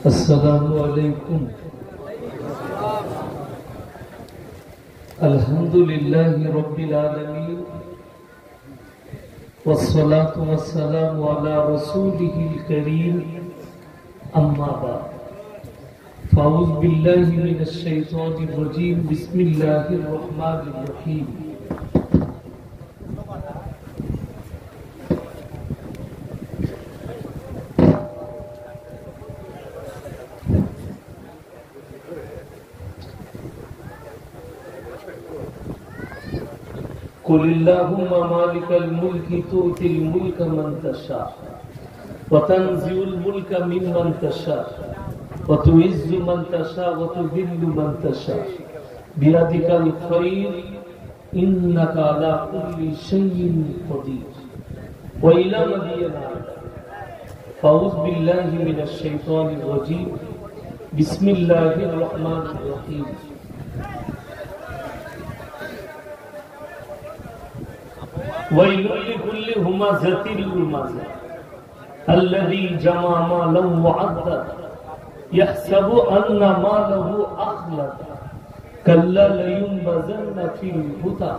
अस्सलामु अलैकुम। अल्हम्दुलिल्लाहि रब्बिल आलमीन वस्सलातु वस्सलामु अला रसूलिहिल करीम अम्मा बाद। फ़अऊज़ु बिल्लाहि मिनश शैतानिर रजीम। बिस्मिल्लाहिर रहमानिर रहीम। कुलिल्लाहुम्मा मालिकल मुल्की तुतिल मुल्का मन तशा व तंज़िउल मुल्का मिम्मन तशा व तुइज़्ज़ु मन तशा व तुज़िल्लु मन तशा बियदिकल खैर इन्नका अला कुल्लि शैइन क़दीर व इला मदीना। फ़अऊज़ु बिल्लाहि मिनश शैतानिर रजीम। बिस्मिल्लाहिर रहमानिर रहीम। वैलुल लिकुल्लि हुमाज़तिल लुमाज़ा अल्लज़ी जमा मालन व अद्दा यहसबु अन्ना मालहु अख़लद कल्ला लयुनबज़न्ना फ़िल हुता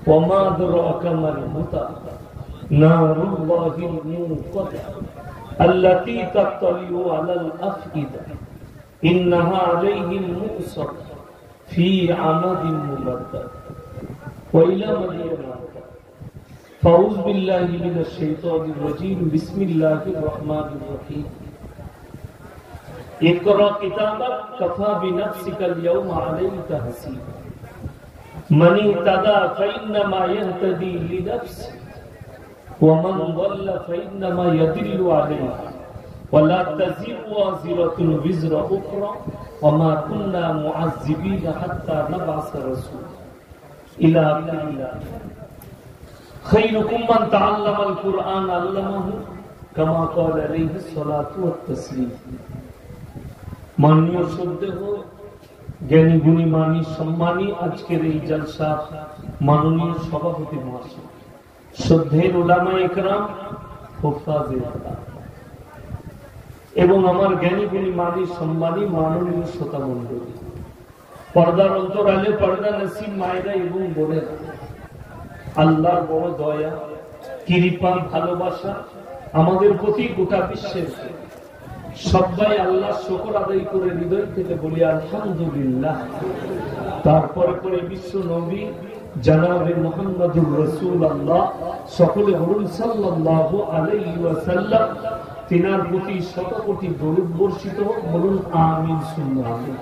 व मा अदराका मल हुता नारुल्लाहिल मूक़दा अल्लती तत्तलिउ अलल अफ़इदा इन्नहा अलैहिम मुक़सदा फ़ी अमदिन मुमद्ददा व इला मदीना। फ़अऊज़ु बिल्लाहि मिनश शैतानिर रजीम। बिस्मिल्लाहिर रहमानिर रहीम। इक़रा किताबक कफ़ा बिनफ़्सिकल यौमा अलैका हसीब मन इहतदा फ़इन्नमा यहतदी लिनफ़्सिही व मन ضل फ़इन्नमा यदिल्लु अलैहा व ला तज़िरु वाज़िरतुन विज़रा उख़रा व मा कुन्ना मुअज़्ज़िबीना हत्ता नबअस रसूला इला आखिरिल। खैरुकुम मन तअल्लमल कुरआन अल्लमहु कमा क़ाल अलैहिस्सलातु वत्तस्लीम। माननीय श्रद्धेय জ্ঞানী গুণী মানী সম্মানী আজকের এই জলসা মাননীয় সভাপতি মহাশয়, শ্রদ্ধেয় উলামায়ে কেরাম, হুফাজে কোরআন এবং আমার জ্ঞানী গুণী মানী সম্মানী মাননীয় শ্রোতা মণ্ডলী, পর্দার অন্তরালে পর্দা নসিব মায়েরা এবং বোনেরা, আল্লাহর বড় দয়া কৃপা ভালোবাসা আমাদের প্রতি গোটা বিশ্বের সবাই আল্লাহ শুকর আদায় করে হৃদয় থেকে বলি আলহামদুলিল্লাহ। তারপরে করে বিশ্ব নবী জনাবে মুহাম্মদুর রাসূলুল্লাহ সকলে বলুন সাল্লাল্লাহু আলাইহি ওয়াসাল্লাম। তিনার প্রতি শত কোটি দরুদ বর্ষিত হোক, বলুন আমিন সুন্নাহ আমিন।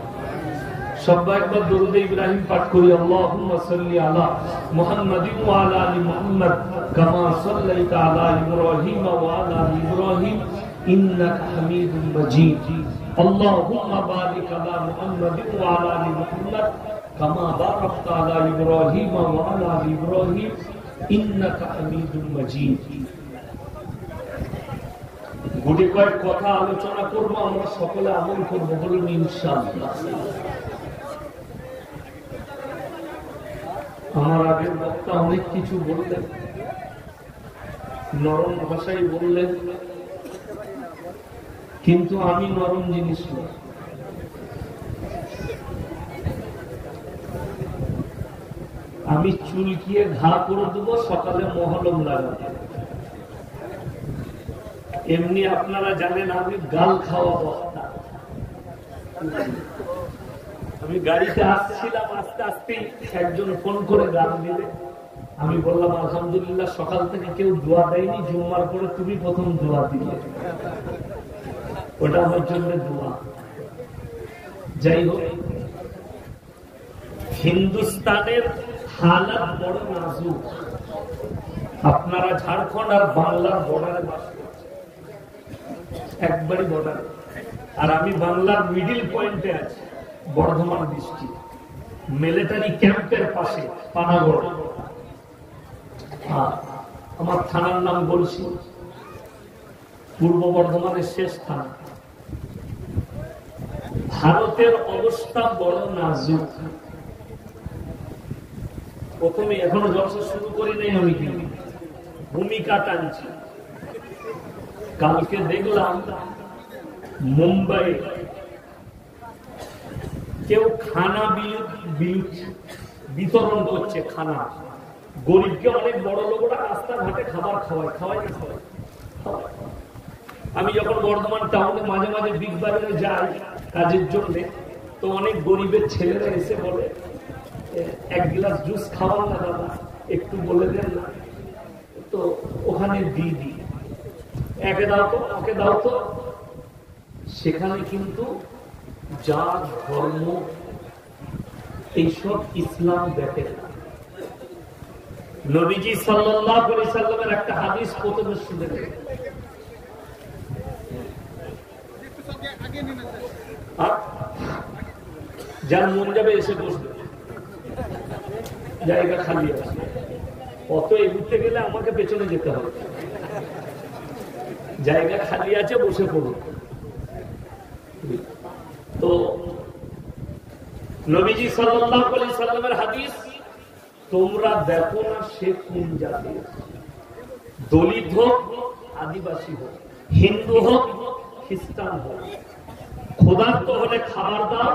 সবাই একবার দরুদ ইব্রাহিম পাঠ করি। আল্লাহুম্মা সাল্লি আলা মুহাম্মাদিন ওয়া আলা আলি মুহাম্মাদ কামা সাল্লাইতা আলা ইব্রাহিম ওয়া আলা আলি ইব্রাহিম ইন্নাকা হামিদুম মাজিদ। আল্লাহুম্মা বারিক আলা মুহাম্মাদিন ওয়া আলা আলি মুহাম্মাদ কামা বারাকতা আলা ইব্রাহিম ওয়া আলা আলি ইব্রাহিম ইন্নাকা হামিদুম মাজিদ। গুটি কয়েক কথা আলোচনা করব, আমরা সকলে আমল করব, বলুন ইনশাআল্লাহ। আমার আগের বক্তা অনেক কিছু বললেন, নরম ভাষায় বললেন, কিন্তু আমি নরম জিনিস নয়। আমি চুলকিয়ে ঘা করে দেবো, সকালে মহলম লাগাবো। এমনি আপনারা জানেন আমি গাল খাওয়া বক্তা। আমি গাড়িতে আসছিলাম, আস্তে আস্তে একজন ফোন করে গান দিলে, আমি বললাম আলহামদুলিল্লাহ, সকাল থেকে কেউ দোয়া দেয়নি, জুম্মার পরে তুমি প্রথম দোয়া দিলে, ওটা আমার জন্য দোয়া। যাই হোক, হিন্দুস্তানের হালাত বড় নাজুক। আপনারা ঝাড়খণ্ড আর বাংলার বর্ডারে বাস করছেন, একবারই বর্ডারে, আর আমি বাংলার মিডিল পয়েন্টে আছি, বর্ধমান ডিস্ট্রিক্ট, মিলিটারি ক্যাম্পের পাশে পানাগড়। আমার থানার নাম বলছি, পূর্ব বর্ধমানের শেষ থানা। ভারতের অবস্থা বড় নাজুক। প্রথমে এখনো জলসা শুরু করি নাই, আমি কিন্তু ভূমিকা টানছি। কালকে দেখলাম মুম্বাই কেউ খানা বিতরণ করছে, খানা গরিবকে। অনেক বড় লোকরা রাস্তাঘাটে খাবার খাওয়ায় না। আমি যখন বর্ধমান টাউনে মাঝে মাঝে বিগ বাজারে যাই কাজের জন্য, তো অনেক গরিবের ছেলেরা এসে বলে, এক গ্লাস জুস খাওয়ান না দাদা, একটু বলে দেন না। তো ওখানে দিদি একে দাও তো, ওকে দাও তো। সেখানে কিন্তু যার ধর্ম এইসব ইসলাম দেখে না। নবীজি সাল্লাল্লাহু আলাইহি সাল্লামের একটা হাদিস প্রথমে শুনে নেন। যার মন যাবে এসে বসবে, জায়গা খালি আছে। অত এগুতে গেলে আমাকে পেছনে যেতে হবে, জায়গা খালি আছে, বসে পড়ুন। তো নবীজি সাল্লাল্লাহু আলাইহি সাল্লামের হাদিস, তোমরা দেখো না সে কোন জাতির, দলিত হোক, আদিবাসী হোক, হিন্দু হোক, খ্রিস্টান হোক, ক্ষুধার্ত হলে খাবার দাও,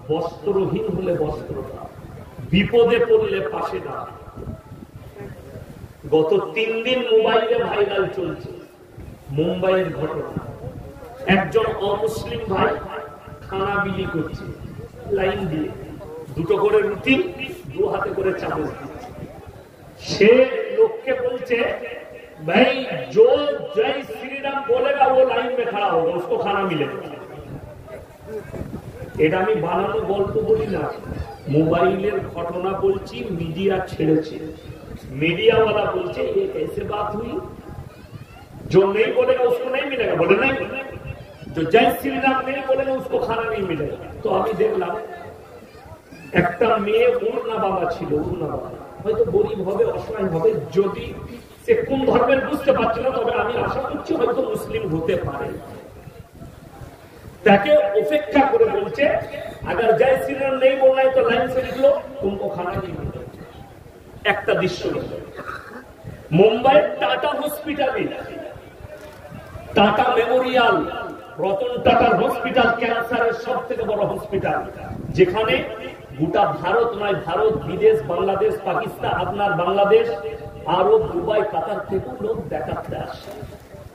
বস্ত্রহীন হলে বস্ত্র দাও, বিপদে পড়লে পাশে দাও। গত 3 দিন মোবাইলে ভাইরাল চলছে মুম্বাইয়ের ঘটনা। একজন অমুসলিম ভাই খানা বিলি করছে, লাইন দিয়ে 2টো করে রুটি, 2 হাতে করে চামচ দিচ্ছে। সে লোককে বলছে, ভাই जो जय श्री राम बोलेगा वो लाइन में खड़ा होगा, उसको खाना मिलेगा। এটা আমি বানানো গল্প বলি না, মোবাইলের ঘটনা বলছি। মিডিয়া ছেড়েছে, मीडियावाला बोलते ये कैसे बात हुई, जो नहीं बोलेगा उसको नहीं मिलेगा। बोले नहीं, जो जय श्री राम नहीं बोलेगा उसको खाना नहीं मिलेगा। तो আমি দেখলাম একটা মেয়ে উড়না বাবা ছিল, উড়না বাবা হয়তো গরিব হবে, অসহায় হবে, যদি সে কোন ধর্মের বুঝতে পারছে না, তবে আমি আশা করছি হয়তো মুসলিম হতে পারে। তাকে অপেক্ষা করে বলছে, अगर जय श्री राम नहीं बोलना है तो लाइन से निकलो, तुमको खाना नहीं मिलेगा। একটা দৃশ্য মুম্বাইয়ের টাটা হসপিটালে, টাটা মেমোরিয়াল, রতন টাটার হসপিটাল ক্যান্সারের সবথেকে বড় হসপিটাল, যেখানে গোটা ভারত নয়, ভারত, বিদেশ, বাংলাদেশ, পাকিস্তান, আপনার বাংলাদেশ, আরব, দুবাই, কাতার থেকে লোক দেখাতে আসে।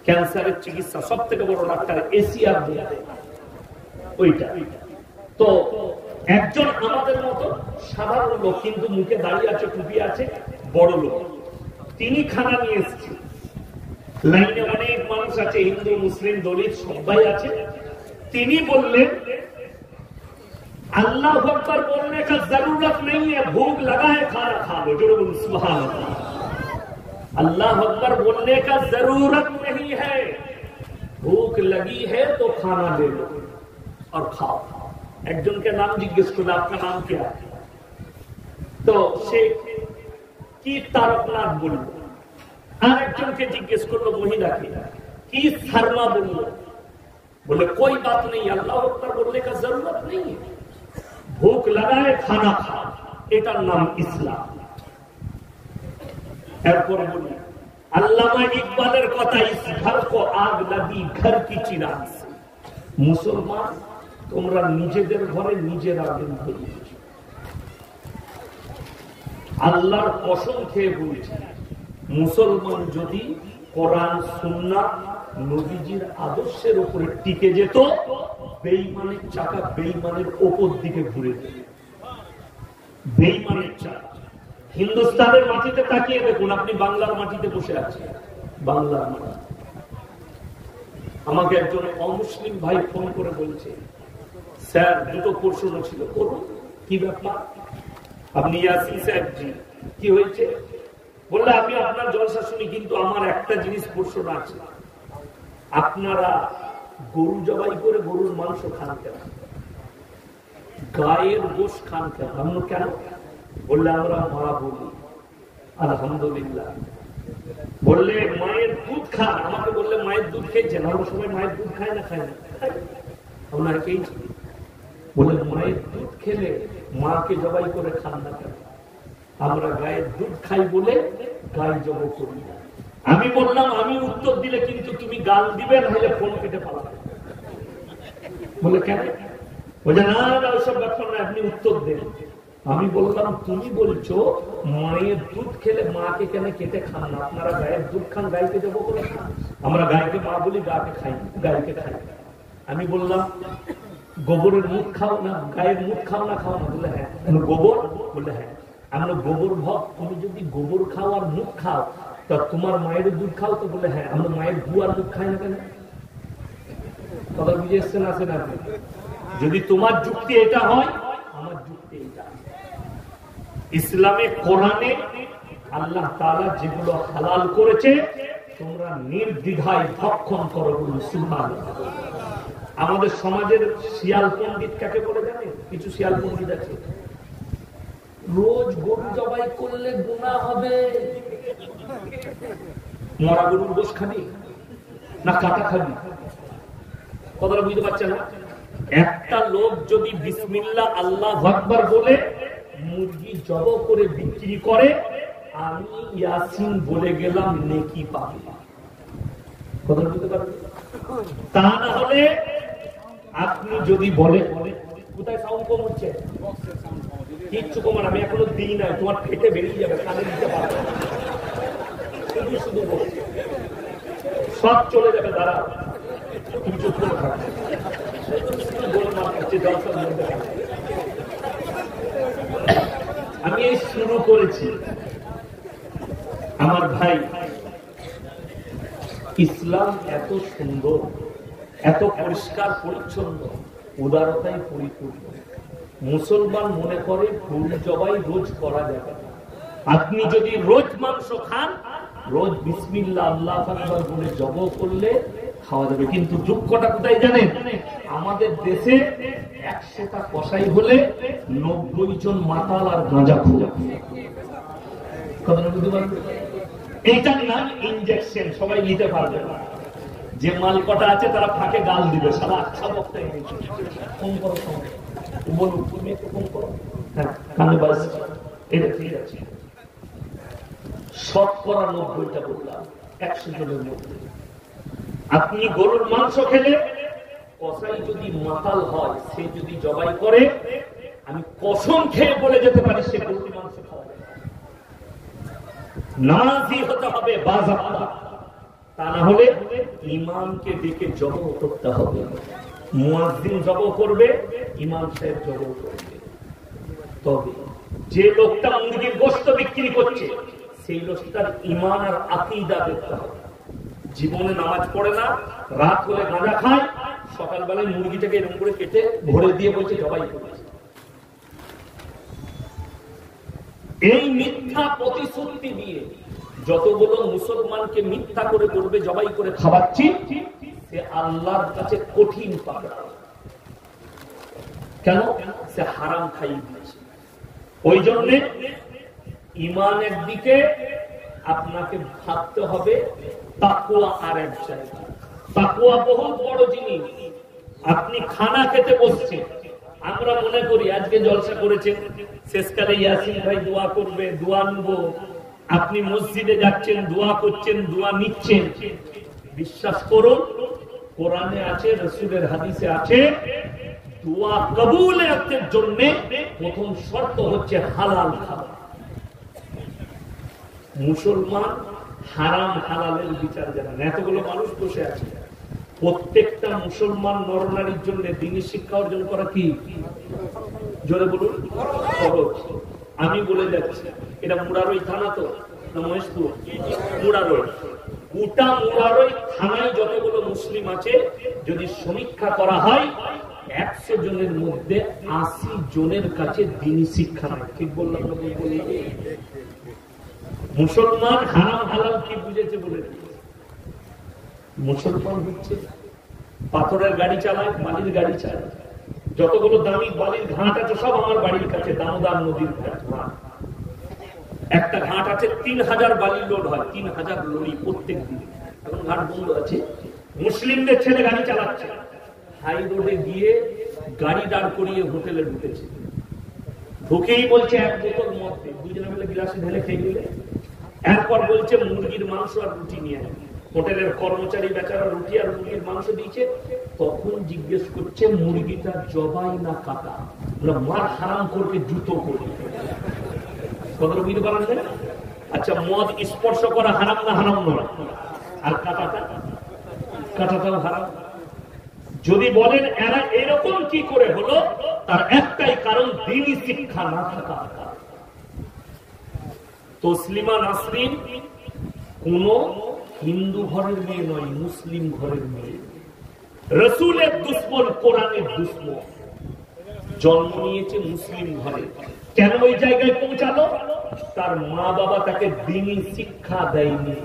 ক্যান্সারের চিকিৎসা সবথেকে বড় ডাক্তার এশিয়ার মধ্যে ওইটা। তো একজন আমাদের মতো সাধারণ লোক, কিন্তু মুখে দাঁড়িয়ে আছে, টুপি আছে, বড় লোক, তিনি খানা নিয়ে এসেছেন। লাইনে অনেক মানুষ আছে, হিন্দু, মুসলিম, দলিত সবাই আছে। তিনি বললেন, अल्लाह अकबर बोलने का जरूरत नहीं है, भूख लगा है खाना खा लो। जो बोल सुभान अल्लाह, अल्लाह अकबर बोलने का जरूरत नहीं है, भूख लगी है तो खाना ले लो और खाओ। একজনকে নাম জিজ্ঞেস করলো, আপনার নাম কি? তো সে কি তারকনাথ বলল। আর একজনকে জিজ্ঞেস করলো, মহিলাকে, কি শর্মা বলল। बोले कोई बात नहीं, अल्लाह अकबर बोलने का जरूरत नहीं है, भूख लगा है खाना खा, एटार नाम इस्लाम। एरपर बोली अल्लामा इकबालेर कथा, इस घर को आग लगी घर की चिराग से। मुसलमान তোমরা নিজেদের ঘরে নিজেরা আগুন ধরিয়েছ। আল্লাহর কসম খেয়ে বলছে, মুসলমান যদি কোরআন, সুন্নাহ, নবীজির আদর্শের উপরে টিকে যেত, বেঈমানের চাকা বেঈমানের উপর দিকে ঘুরে যেত। বেঈমানের চাকা। হিন্দুস্তানের মাটিতে তাকিয়ে দেখুন, আপনি বাংলার মাটিতে বসে আছেন, বাংলার মাটি। আমাকে একজন অমুসলিম ভাই ফোন করে বলছে, স্যার 2টো প্রশ্ন ছিল, করুন। কি ব্যাপার? আপনি ইয়াসিন সাহেব জি, কি হয়েছে? বললে আমি আপনার জলসা শুনি, কিন্তু আমার একটা জিনিস প্রশ্ন আছে, আপনারা গরু জবাই করে গরুর মাংস খান কেন, গায়ের গোশ খান কেন? আমরা কেন? বললে আমরা মা বলি আলহামদুলিল্লাহ। বললে মায়ের দুধ খান, আমাকে বললে মায়ের দুধ খেয়েছেন? আমরা সবাই মায়ের দুধ খায় না, খায় না? আপনার খেয়েছি। বলে মায়ের দুধ খেলে মাকে জবাই করে খান না কেন? আমরা গায়ের দুধ খাই বলে গায়ে জবাই করি না। আমি বললাম, আমি উত্তর দিলে কিন্তু তুমি গাল দিবে, নাহলে ফোন কেটে পালাবে। বলে কেন? বলছে না না ওসব ব্যাপার না, আপনি উত্তর দেন। আমি বললাম তুমি বলছো মায়ের দুধ খেলে মাকে কেন কেটে খান না? আপনারা গায়ের দুধ খান, গাইকে দেবো করে খান। আমরা গাইকে মা বলি, গাকে খাই, গাইকে খাই। আমি বললাম গোবরের মুখ খাও না, গায়ের মুখ খাও না? খাও না। বলে হ্যাঁ। গোবর? বলে হ্যাঁ। আমরা গোবর ভক্ত, তুমি যদি গোবর খাও আর মুখ খাও তা তোমার মায়ের দুধ খাও তো? বলে হ্যাঁ। আমরা মায়ের গু আর দুধ খাই না কেন? কথা বুঝে এসছেন? আছে না? যদি তোমার যুক্তি এটা হয়, আমার যুক্তি এটা। ইসলামে কোরআনে আল্লাহ তাআলা যেগুলো হালাল করেছে তোমরা নির্দ্বিধায় ভক্ষণ করো, বলুন সুবহানাল্লাহ। আমাদের সমাজের শিয়াল পণ্ডিত কাকে বলে জানেন? কিছু শিয়াল পণ্ডিত আছে, রোজ গরু জবাই করলে গুনাহ হবে। মরা গরুর গোশত খাবি না কাটা খাবি? কথাটা বুঝতে পারছে না? একটা লোক যদি বিসমিল্লাহ আল্লাহু আকবার বলে মুরগি জবাই করে বিক্রি করে, আমি ইয়াসিন বলে গেলাম নেকি পাবে। কথাটা বুঝতে পারবেন? তা না হলে আপনি যদি বলে কোথায় সাউন্ড কম হচ্ছে, কিচ্ছু কমান, আমি এখনো দিই না, তোমার পেটে বেরিয়ে যাবে, কানে দিতে পারবে শুধু শুধু বলছে, সব চলে যাবে। দাঁড়া তুমি চুপ করে থাকবে। আমি এই শুরু করেছি। আমার ভাই, ইসলাম এত সুন্দর, এত পরিষ্কার পরিচ্ছন্ন, উদারতায় পরিপূর্ণ। মুসলমান মনে করে গরু জবাই রোজ করা যাবে না। আপনি যদি রোজ মাংস খান, রোজ বিসমিল্লাহ আল্লাহু আকবার বলে জবাই করলে খাওয়া যাবে। কিন্তু দুঃখটা কোথায় জানেন? আমাদের দেশে 100টা কসাই হলে 90 জন মাতাল আর গাঁজাখোর। কথাটা বুঝতে পারবেন? এইটার নাম ইনজেকশন। সবাই নিতে পারবে না। যে মাল কটা আছে তারা ফাঁকে গাল দিবে, সারা আচ্ছা বক্তা ফোন করো, বলুন তুমি একটু ফোন করো, হ্যাঁ কানে বাজ, এটা ঠিক আছে। 90টা বললাম, 100 জনের মধ্যে। আপনি গরুর মাংস খেলে, কসাই যদি মাতাল হয়, সে যদি জবাই করে, আমি কসম খেয়ে বলে যেতে পারি সে গরুর মাংস খাওয়া যাবে। নামাজি হতে হবে বাযাক্তা, তা না হলে ইমামকে ডেকে জবাই করতে হবে। মুয়াজ্জিন জবাই করবে, ইমাম সাহেব জবাই করবে। তবে যে লোকটা মুরগির গোশত বিক্রি করছে, সেই লোকটার ঈমান আর আকীদা দেখতে হবে। জীবনে নামাজ পড়ে না, রাত হলে গাঁজা খায়, সকালবেলায় মুরগিটাকে এরকম করে কেটে ভরে দিয়ে বলছে জবাই করেছে। এই মিথ্যা প্রতিশ্রুতি দিয়ে যতগুলো মুসলমানকে মিথ্যা করে করবে জবাই করে খাওয়াচ্ছি, সে আল্লাহর কাছে কঠিন পাবে। কেন? সে হারাম খাই দিয়েছে। ওই জন্যে ঈমান একদিকে, আপনাকে ভাবতে হবে তাকওয়া আর এক জায়গায়। তাকওয়া বহুত বড় জিনিস। আপনি খানা খেতে বসছেন, আমরা মনে করি আজকে জলসা করেছেন, শেষকালে ইয়াসিন ভাই দোয়া করবে, দোয়া নেব। আপনি মসজিদে যাচ্ছেন, দোয়া করছেন, দোয়া নিচ্ছেন। বিশ্বাস করুন, কোরআনে আছে, রাসূলের হাদিসে আছে, দোয়া কবুলের জন্য প্রথম শর্ত হচ্ছে হালাল খাওয়া। মুসলমান হারাম হালালের বিচার জানে না। এতগুলো মানুষ বসে আছে, প্রত্যেকটা মুসলমান নরনারীর জন্য দ্বীনি শিক্ষা অর্জন করা কি জোরে বলুন ফরজ। আমি বলে যাচ্ছি, এটা মুরারই থানা তো না মহেশপুর? মুরারই। গোটা মুরারই থানায় যতগুলো মুসলিম আছে, যদি সমীক্ষা করা হয়, 100 জনের মধ্যে 80 জনের কাছে দ্বীনি শিক্ষা নাই। ঠিক বললাম না? মুসলমান হারাম হালাল কি বুঝেছে বলে মুসলমান হচ্ছে পাথরের গাড়ি চালায়, বালির গাড়ি চালায়। যতগুলো দামি বালির ঘাট আছে সব আমার বাড়ির কাছে, দামোদর নদীর ঘাট। একটা ঘাট আছে 3000 বালির লোড হয়, 3000 লরি প্রত্যেক দিন। এখন ঘাট বন্ধ আছে। মুসলিমদের ছেলে গাড়ি চালাচ্ছে, হাই রোডে গিয়ে গাড়ি দাঁড় করিয়ে হোটেলে ঢুকেছে। ঢুকেই বলছে 1 বোতল মদ, দুজনে মিলে গ্লাসে ঢেলে খেয়ে গেলে। এরপর বলছে মুরগির মাংস আর রুটি নিয়ে হোটেলের কর্মচারী বেচারা রুটি আর মুরগির মাংস দিয়েছে, তখন জিজ্ঞেস করছে মুরগিটা জবাই না কাটা, মার হারাম করবে জুতো করে। কথাটা বুঝতে পারছেন? আচ্ছা, মদ স্পর্শ করা হারাম না হারাম নয়? আর কাটাটাও হারাম। যদি বলেন এরা এরকম কি করে হলো, তার একটাই কারণ দ্বীনি শিক্ষা না থাকা। তসলিমা নাসরিন কোন হিন্দু ঘরের মেয়ে নয়, মুসলিম ঘরের মেয়ে। রসুলের দুশ্মন, কোরআনের দুশ্মন, জন্ম নিয়েছে মুসলিম ঘরে। কেন ওই জায়গায় পৌঁছালো? তার মা বাবা তাকে দ্বীনি শিক্ষা দেয়নি,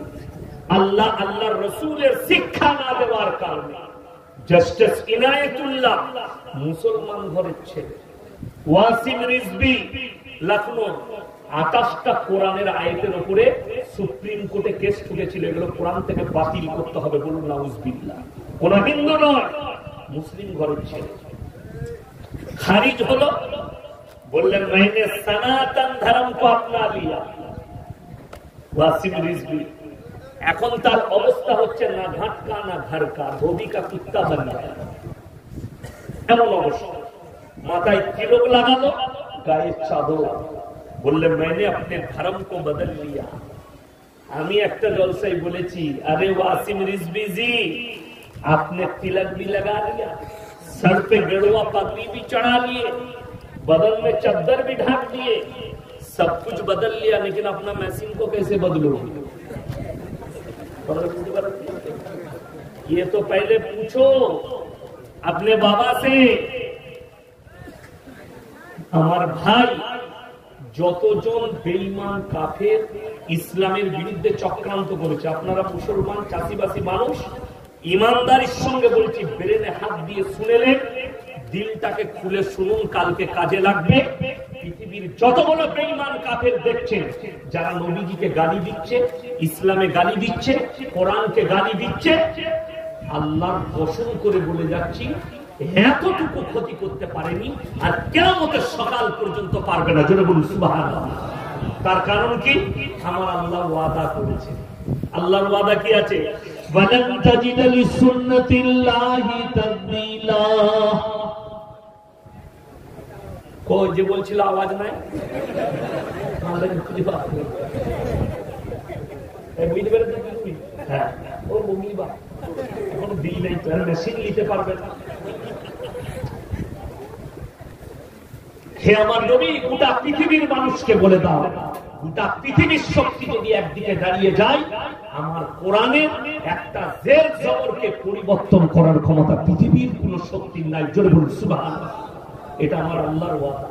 আল্লাহ আল্লাহর রসুলের শিক্ষা না দেওয়ার কারণে। জাস্টিস ইনায়েতুল্লাহ মুসলমান ঘরের ছেলে। ওয়াসিম রিজভী লখনৌ 28টা কোরআনের আয়াতের উপরে সুপ্রিম কোর্টে কেস ঠুকেছিল, এগুলো কোরআন থেকে বাতিল করতে হবে। বলুন নাউজুবিল্লাহ। কোন হিন্দু নয়, মুসলিম ঘরের ছেলে। খারিজ হলো, বললেন मैंने सनातन धर्म को अपना लिया। ওয়াসিম রিজভী এখন তার অবস্থা হচ্ছে না ঘাটকা না ঘরকা, ধোবি কা কুত্তা বন গয়া, এমন অবস্থা। মাথায় তিলক লাগালো, গায়ে চাদর, বললে मैंने अपने धर्म को बदल लिया। আমি একটা জলসায় বলেছি, अरे वासिम रिजवी जी आपने तिलक भी लगा लिया, सर पे गेरुआ पगड़ी भी चढ़ा लिए, बदन में चद्दर भी ढाक दिए, सब कुछ बदल लिया, लेकिन अपना मैसिंग को कैसे बदलोगे? ये तो पहले पूछो अपने बाबा से। আমার ভাই, যতজন বেঈমান কাফের ইসলামের বিরুদ্ধে চক্রান্ত করেছে, আপনারা মুসলমান চাষিবাসী মানুষ, ইমানদারির সঙ্গে বলছি, ব্রেনে হাত দিয়ে শুনেলেন, দিলটাকে খুলে শুনুন, কালকে কাজে লাগবে। পৃথিবীর যতগুলো বেঈমান কাফের দেখছেন, যারা নবীজিকে গালি দিচ্ছে, ইসলামে গালি দিচ্ছে, কোরআনকে গালি দিচ্ছে, আল্লাহর কসম করে বলে যাচ্ছি, এতটুকু ক্ষতি করতে পারেনি, আর কিয়ামতের সকাল পর্যন্ত পারবে না। জোরে বলুন সুবহানাল্লাহ। তার কারণ কি? আমার আল্লাহ ওয়াদা করেছে। আল্লাহর ওয়াদা কি আছে? ওয়ালান তাজিদা লিসুন্নাতিল্লাহি তাবদীলা। কই যে বলছিল আওয়াজ নাই, আমাদের খুঁজে পাওয়া যায়। এই বুঝতে পেরেছেন কি? হ্যাঁ, ও মুমিবা এখন দিল নাই, তো মেশিন নিতে পারবে না। হে আমার নবী, গোটা পৃথিবীর মানুষকে বলে দাও, গোটা পৃথিবীর শক্তি যদি একদিকে দাঁড়িয়ে যায়, আমার কোরআনের একটা জের জবরকে পরিবর্তন করার ক্ষমতা পৃথিবীর কোন শক্তির নাই। জোরে বলুন সুবহানাল্লাহ। এটা আমার আল্লাহর ওয়াদা।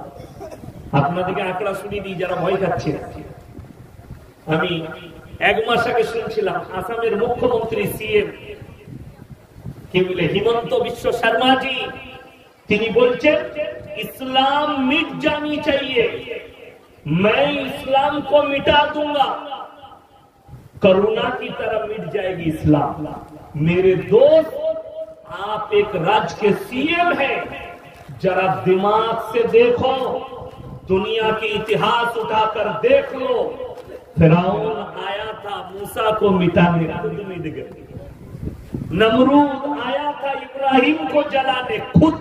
আপনাদেরকে আঁকড়া শুনিয়ে দিই যারা ভয় খাচ্ছে। আমি 1 মাস আগে শুনছিলাম আসামের মুখ্যমন্ত্রী সিএম কি বলে, হিমন্ত বিশ্ব শর্মাজি, তিনি বলছেন इस्लाम मिट जानी चाहिए, मैं इस्लाम को मिटा दूंगा, करुणा की तरह मिट जाएगी इस्लाम। मेरे दोस्त, आप एक राज्य के सीएम हैं, जरा दिमाग से देखो, दुनिया के इतिहास उठाकर देख लो। फिरौन आया था मूसा को मिटाने, खुद मिट गए। नमरूद आया था इब्राहिम को जलाने, खुद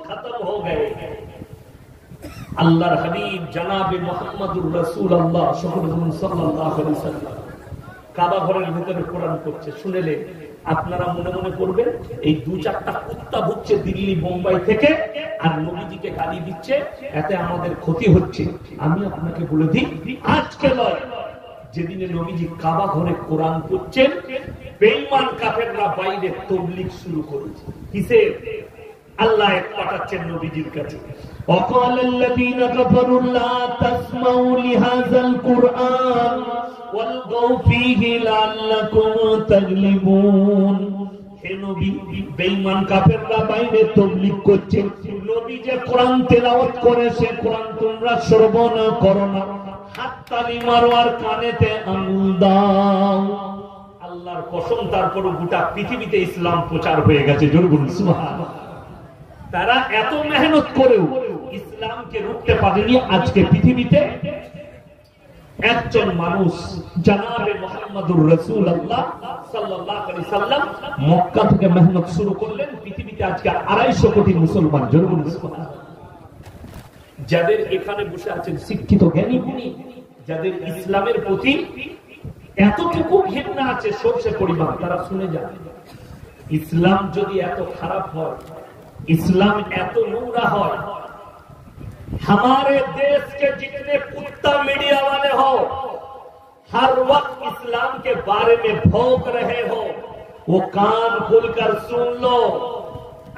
खत्म हो गए। আল্লাহর হাবিব জনাবে মুহাম্মদুর রাসূলুল্লাহ সাল্লাল্লাহু আলাইহি ওয়াসাল্লাম কাবা ঘরের ভিতরে কোরআন পড়ছে, শুনেলে আপনারা মনে মনে করবেন এই 2-4টা কুত্তা ভুগছে দিল্লি বোম্বাই থেকে, আর নবীজিকে গালি দিচ্ছে, এতে আমাদের ক্ষতি হচ্ছে। আমি আপনাকে বলে দিই, আজকে নয়, যেদিনে নবীজি কাবা ঘরে কোরআন পড়ছেন, বেঈমান কাফেররা বাইরে তাবলীগ শুরু করেছে। কিসের? আল্লাহ পাঠাচ্ছেন নবীজির কাছে। وقال الذين كفروا لا تسمعوا لهذا القرآن والغوا فيه لعلكم تغلبون। হে নবী, বেঈমান কাফেররা বাইরে তাবলীগ করছে, নবী যে কোরআন তেলাওয়াত করে সে কোরআন তোমরা শ্রবণ করো না, হাত তালি মারো আর কানেতে আঙুল দাও। আল্লাহর কসম, তারপরও গোটা পৃথিবীতে ইসলাম প্রচার হয়ে গেছে। জোরে বলুন সুবহানাল্লাহ। তারা এত মেহনত করেও ইসলামকে রুখতে পারেনি। আজকে পৃথিবীতে একজন মানুষ জনাবে মুহাম্মদুর রাসূলুল্লাহ সাল্লাল্লাহু আলাইহি সাল্লাম মক্কা থেকে মেহনত শুরু করলেন। পৃথিবীতে আজকে 250 কোটি মুসলমান, জোরে বলুন সুবহানাল্লাহ। যাদের এখানে বসে আছেন শিক্ষিত জ্ঞানী গুণী, যাদের ইসলামের প্রতি এতটুকু ঘৃণা আছে সরষে পরিমাণ, তারা শুনে যান। ইসলাম যদি এত খারাপ হয়, इस्लाम एत नूरा हो, हमारे देश के जितने कुत्ता मीडिया वाले हो हर वक्त इस्लाम के बारे में भौंक रहे हो, वो कान खोलकर सुन लो।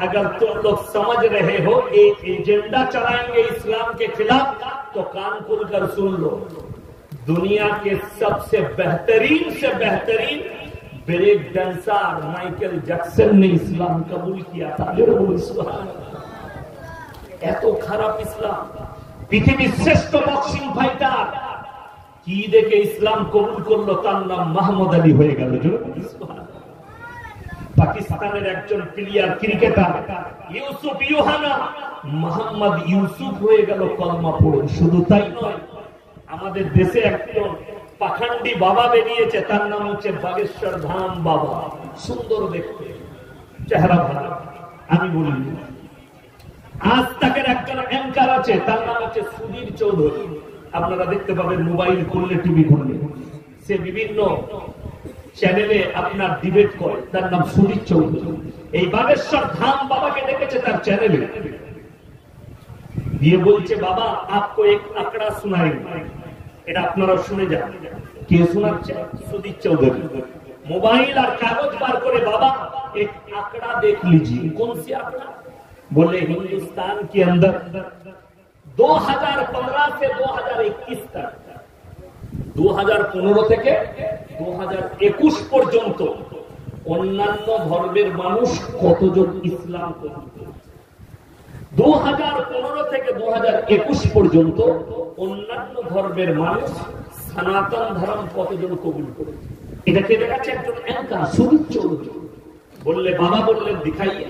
अगर तुम लोग समझ रहे हो एक एजेंडा चलाएंगे इस्लाम के खिलाफ, तो कान खोलकर सुन लो। दुनिया के सबसे बेहतरीन से बेहतरीन ब्रेक डांसर माइकल जैक्सन ने इस्लाम कबूल किया था। এত খারাপ ইসলাম, পৃথিবীর শ্রেষ্ঠ বক্সিং ফাইটার কি দেখে ইসলাম কবুল করলো, তার নাম মোহাম্মদ আলী হয়ে গেল। পাকিস্তানের একজন প্লেয়ার ক্রিকেটার ইউসুফ ইউহানা মোহাম্মদ ইউসুফ হয়ে গেল কলমা পড়ে। শুধু তাই নয়, আমাদের দেশে একজন পাখান্ডি বাবা বেরিয়েছে, তার নাম হচ্ছে বাগেশ্বর ধাম বাবা। সুন্দর দেখতে, চেহারা ভালো। আমি বলি আজ তাকের একজন অ্যাঙ্কার আছে, তার নাম হচ্ছে সুধীর চৌধুরী। আপনারা দেখতে পাবেন মোবাইল খুললে, টিভি খুললে, সে বিভিন্ন চ্যানেলে আপনার ডিবেট করে, তার নাম সুধীর চৌধুরী। এই বাগেশ্বর ধাম বাবাকে দেখেছে তার চ্যানেলে, দিয়ে বলছে বাবা আপকো এক আঁকড়া শোনাই, এটা আপনারা শুনে যান। কে শোনাচ্ছে? সুধীর চৌধুরী। मोबाइल और कागज बार करे, बाबा एक आंकड़ा देख लीजिए। कौन सी आंकड़ा? बोले हिंदुस्तान के अंदर 2015 से 2021 तक, 2015 থেকে 2021 পর্যন্ত অন্যান্য ধর্মের মানুষ কতজন ইসলাম কবুল করেছে। 2015 থেকে 2021 পর্যন্ত অন্যান্য ধর্মের মানুষ সনাতন ধর্ম কতজন কবুল করেছে। এটাকে দেখাচ্ছে একজন অ্যাঙ্কার সুধীর চৌধুরী। বললে বাবা বললেন दिखाइए,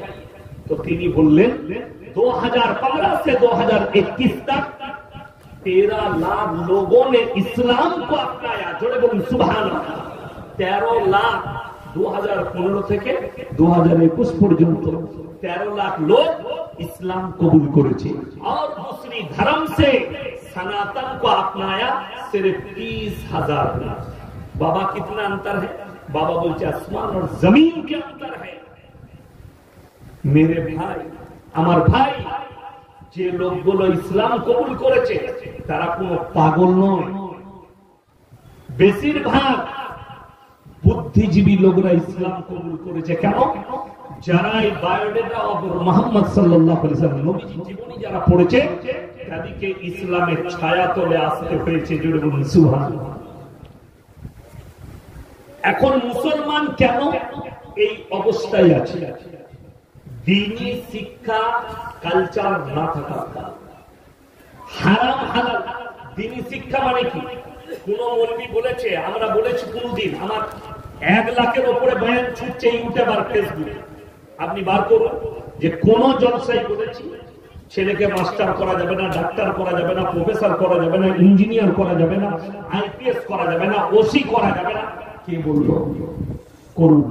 तो তিনি বললেন 2015 से 2021 तक 13 लाख लोगों ने इस्लाम को अपनाया। जोड़े बोलूं सुभान अल्लाह। 13 लाख 2015 থেকে 2021 পর্যন্ত 13 लाख लोग इस्लाम कबूल करेছে। और दूसरी धर्म से सनातन को अपनाया सिर्फ 30,000 लोग। बाबा कितना अंतर है? बाबा बोलते आसमान और जमीन के अंतर है। मेरे भाई, আমার ভাই, যে লোকগুলো ইসলাম কবুল করেছে তারা কোনো পাগল নয়। বেশিরভাগ বুদ্ধিজীবী লোকরা ইসলাম কবুল করেছে। কেন? যারা এই বায়োডেটা অফ মুহাম্মদ সাল্লাল্লাহু আলাইহি ওয়াসাল্লাম নবীজির জীবনী যারা পড়েছে, তাদেরকে ইসলামের ছায়া তলে আসতে হয়েছে। জোরে বলুন সুবহানাল্লাহ। এখন মুসলমান কেন এই অবস্থায় আছে? দ্বীনি শিক্ষা কালচার না থাকার কারণে। হারাম হালাল দ্বীনি শিক্ষা মানে কি? কোন মৌলবি বলেছে, আমরা বলেছি কোনদিন, আমার 1 লাখের উপরে বয়ান ছুটছে ইউটিউব আর ফেসবুকে, আপনি বার করুন যে কোন জলসাই বলেছি ছেলেকে মাস্টার করা যাবে না, ডাক্তার করা যাবে না, প্রফেসর করা যাবে না, ইঞ্জিনিয়ার করা যাবে না, আইপিএস করা যাবে না, ওসি করা যাবে না। কে বলল? করুন,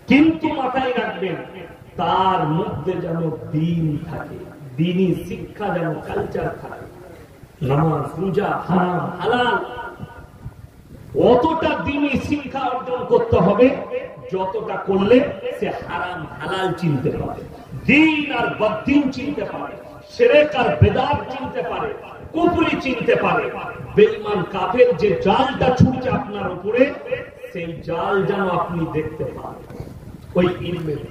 কিন্তু মাথায় রাখবেন তার মধ্যে যেন দ্বীন থাকে, দ্বীনি শিক্ষা যেন কালচার থাকে। নামাজ, রোজা, হারাম হালাল অতটা দ্বীনি শিক্ষা অর্জন করতে হবে যতটা করলে সে হারাম হালাল চিনতে পারে, দ্বীন আর বদ্দীন চিনতে পারে, শিরক আর বেদাত চিনতে পারে, কুফরি চিনতে পারে। বেঈমান কাফের যে জালটা ছুটছে আপনার উপরে, সেই জাল যেন আপনি দেখতে পান। ওই ইলমের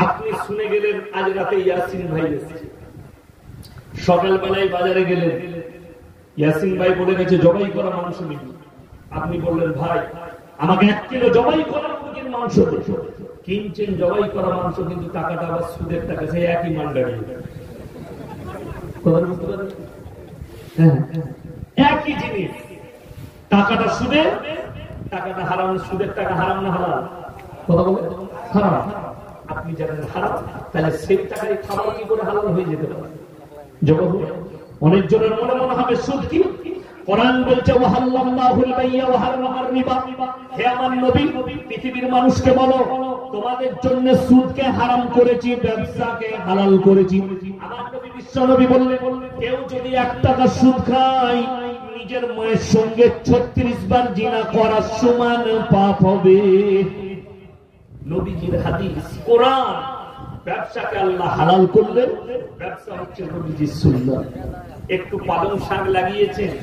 আপনি শুনে গেলেন আজ রাতে ইয়াসিন ভাই এসেছে, সকালবেলায় বাজারে গেলেন, ইয়াসিন ভাই বলে গেছে জবাই করা মাংস নিবি। আপনি বললেন ভাই আমাকে 1 কিলো জবাই করা মুরগির মাংস দেন। কিনছেন জবাই করা মাংস, কিন্তু টাকাটা আবার সুদের টাকা, সেই একই মাল দাঁড়িয়ে। একই জিনিস, টাকাটা সুদে, টাকাটা হারাম। সুদের টাকা হারাম না হালাল? কথা বলে হারাম। আপনি জানেন হারাম, তাহলে সেই টাকায় খাবার কি করে হালাল হয়ে যেতে পারে? অনেক জনের মনে মনে হবে সুদ কি? কোরআন বলছে ওয়াহাল্লাল্লাহুল বাইয়া ওয়া হারামার রিবা। হে আমার নবী, পৃথিবীর মানুষকে বলো তোমাদের জন্য সুদকে হারাম করেছি, ব্যবসাকে হালাল করেছি। আমার নবী বিশ্বনবী বললেন, কেউ যদি 1 টাকা সুদ খায় নিজের মায়ের সঙ্গে 36 বার জিনা করার সমান পাপ হবে। নবীজির হাদিস, কোরআন। ব্যবসাকে আল্লাহ হালাল করলেন, ব্যবসা হচ্ছে নবীজির সুন্নাত। একটু পালং শাক লাগিয়েছেন,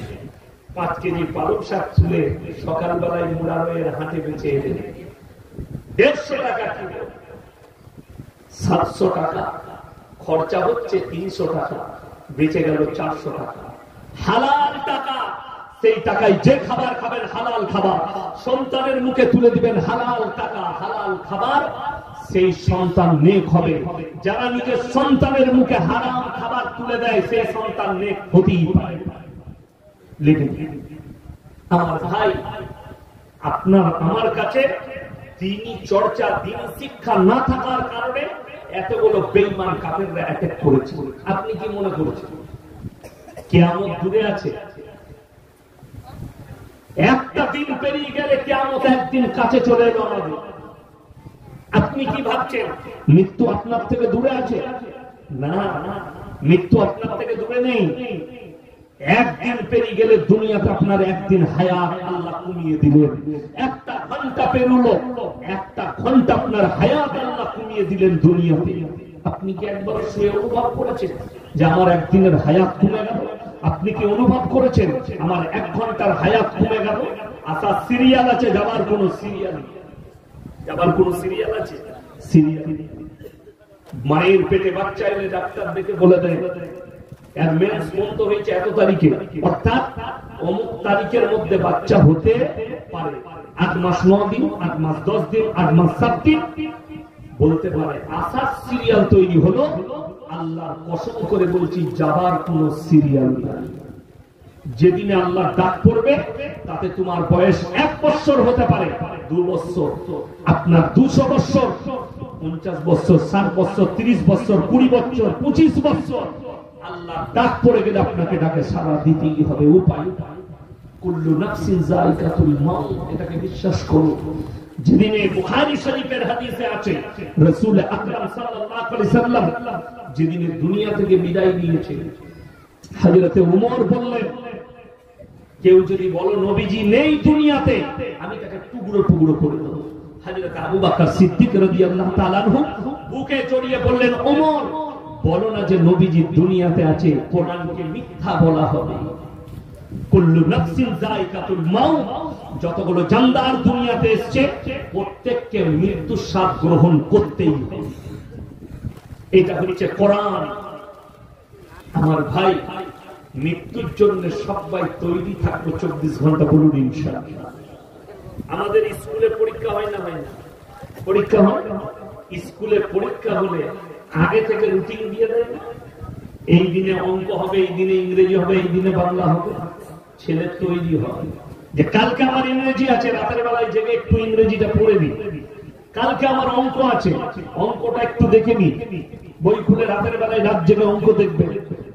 5 কেজি পালং শাক তুলে সকালবেলায় মুরারয়ের হাটে বেচে এলেন, 150 টাকা কিলো, 700 টাকা খরচা হচ্ছে, 300 টাকা বেঁচে গেল 400 টাকা। হালাল টাকা, সেই টাকায় যে খাবার খাবেন হালাল খাবার, সন্তানের মুখে তুলে দিবেন হালাল টাকা, হালাল খাবার, সেই সন্তান নেক হবে। যারা নিজের সন্তানের মুখে হারাম খাবার তুলে দেয় সেই সন্তান নেক হতেই পারে। আমার ভাই, আপনার আমার কাছে দ্বীনি চর্চা, দ্বীনি শিক্ষা না থাকার কারণে এতগুলো বেঈমান কাফেররা অ্যাটাক করেছে। আপনি কি মনে করছেন কিয়ামত দূরে আছে? একটা দিন পেরিয়ে গেলে কিয়ামত একদিন কাছে চলে এলো আমাদের। আপনি কি ভাবছেন মৃত্যু আপনার থেকে দূরে আছে? না, মৃত্যু আপনার থেকে দূরে নেই। একদিন পেরিয়ে গেলে দুনিয়াতে আপনার একদিন হায়াত আল্লাহ কমিয়ে দিলেন। 1 ঘন্টা পেরোলো, 1 ঘন্টা আপনার হায়াত আল্লাহ কমিয়ে দিলেন দুনিয়াতে। আপনি কি একবার শুয়ে অনুভব করেছেন যে আমার একদিনের হায়াত কমে গেল? আপনি কি অনুভব করেছেন আমার 1 ঘন্টার হায়াত কমে গেল? আচ্ছা, সিরিয়াল আছে, যাবার কোন সিরিয়াল নেই। যাবার কোন সিরিয়াল আছে? সিরিয়াল। মায়ের পেটে বাচ্চা এলে ডাক্তার দেখে বলে দেয় এর মেন্স বন্ধ হয়েছে এত তারিখে, অর্থাৎ অমুক তারিখের মধ্যে বাচ্চা হতে পারে। 8 মাস 9 দিন, 8 মাস 10 দিন, 8 মাস 7 দিন বলতে পারে। আসার সিরিয়াল তৈরি হলো। আল্লাহর কসম করে বলছি, যাবার কোন সিরিয়াল নেই। যেদিনে আল্লাহ ডাক পড়বে তাতে তোমার বয়স 1 বছর হতে পারে, 2 বছর, আপনার 200 বছর, 50 বছর, 60 বছর, 30 বছর, 20 বছর, 25 বছর। আল্লাহ ডাক পড়ে গেলে আপনাকে ডাকে সাড়া দিতেই হবে। উপায় কুল্লু নাফসিন যায়িকাতুল মাউত, এটাকে বিশ্বাস করো। যেদিনে বুখারী শরীফের হাদিসে আছে রাসূল আকরাম সাল্লাল্লাহু আলাইহি সাল্লাম যেদিনে দুনিয়া থেকে বিদায় নিয়েছে, হযরতে ওমর বললেন, কেউ যদি বলো নবীজি নেই দুনিয়াতে, আমি তাকে টুকরো টুকরো করে দেব। হযরত আবু বকর সিদ্দিক রাদিয়াল্লাহু তাআলা আনহু বুকে জড়িয়ে বললেন, ওমর বলো না যে নবীজি দুনিয়াতে আছে, কোরআনকে মিথ্যা বলা হবে। কুল্লু নাফসিন যায়িকাতুল মাউত, যতগুলো জানদার দুনিয়াতে এসেছে প্রত্যেককে মৃত্যুর স্বাদ গ্রহণ করতেই হবে। এটা হচ্ছে কোরআন। আমার ভাই, মৃত্যুর জন্য সবাই তৈরি থাকবো 24 ঘন্টা, বলুন ইনশাআল্লাহ। আমাদের স্কুলে পরীক্ষা হয় না? হয় না? পরীক্ষা হয়। স্কুলে পরীক্ষা হলে আগে থেকে রুটিন দিয়ে দেয়। এই দিনে অঙ্ক হবে, এই দিনে ইংরেজি হবে, এই দিনে বাংলা হবে। ছেলে তৈরি হয় যে কালকে আমার ইংরেজি আছে, রাতের বেলায় জেগে একটু ইংরেজিটা পড়ে নি। কালকে আমার অঙ্ক আছে, অঙ্কটা একটু দেখে নি। বই খুলে রাতের বেলায় রাত জেগে অঙ্ক দেখবে।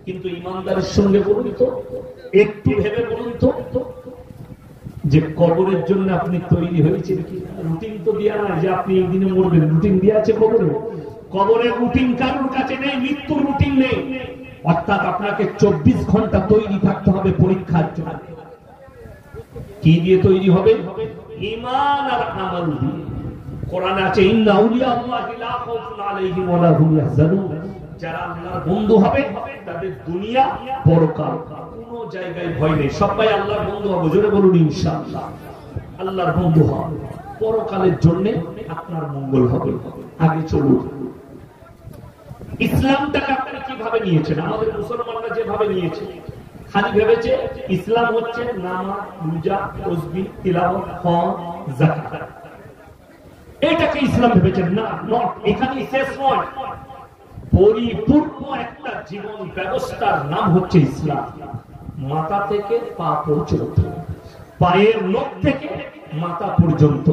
কিন্তু ইমানদারের সঙ্গে বলুন তো, একটু ভেবে বলুন তো, যে কবরের জন্য আপনি তৈরি হয়েছেন কি? রুটিন তো দেওয়া না যে আপনি এই দিনে মরবেন, রুটিন দেওয়া আছে কবরে। কবরের রুটিন কারোর কাছে নেই, মৃত্যুর রুটিন নেই। অর্থাৎ আপনাকে 24 ঘন্টা তৈরি থাকতে হবে পরীক্ষার জন্য। কি দিয়ে তৈরি হবে? ঈমান আর আমল দিয়ে। কোরআনে আছে ইন্না আউলিয়া আল্লাহি লা খাউফুন আলাইহিম ওয়া লা হুম ইয়াহজানুন, যারা আল্লাহর বন্ধু হবে তাদের দুনিয়া পরকাল কোনো জায়গায় ভয় নেই। সবাই আল্লাহর বন্ধু হবে, জোরে বলুন ইনশাআল্লাহ। আল্লাহর বন্ধু হবে, পরকালের জন্য আপনার মঙ্গল হবে। আগে চলুন, ইসলামটাকে আপনি কিভাবে নিয়েছেন? আমাদের মুসলমানরা যেভাবে নিয়েছে, খালি ভেবেছে ইসলাম হচ্ছে নামাজ, রোজা, তাসবিহ, তিলাওয়াত, হজ, যাকাত। এটাকে ইসলাম ভেবেছেন। না, নট। এখানেই শেষ নয়। পরিপূর্ণ একটা জীবন ব্যবস্থার নাম হচ্ছে ইসলাম। মাথা থেকে পা পর্যন্ত, পায়ের নখ থেকে মাথা পর্যন্ত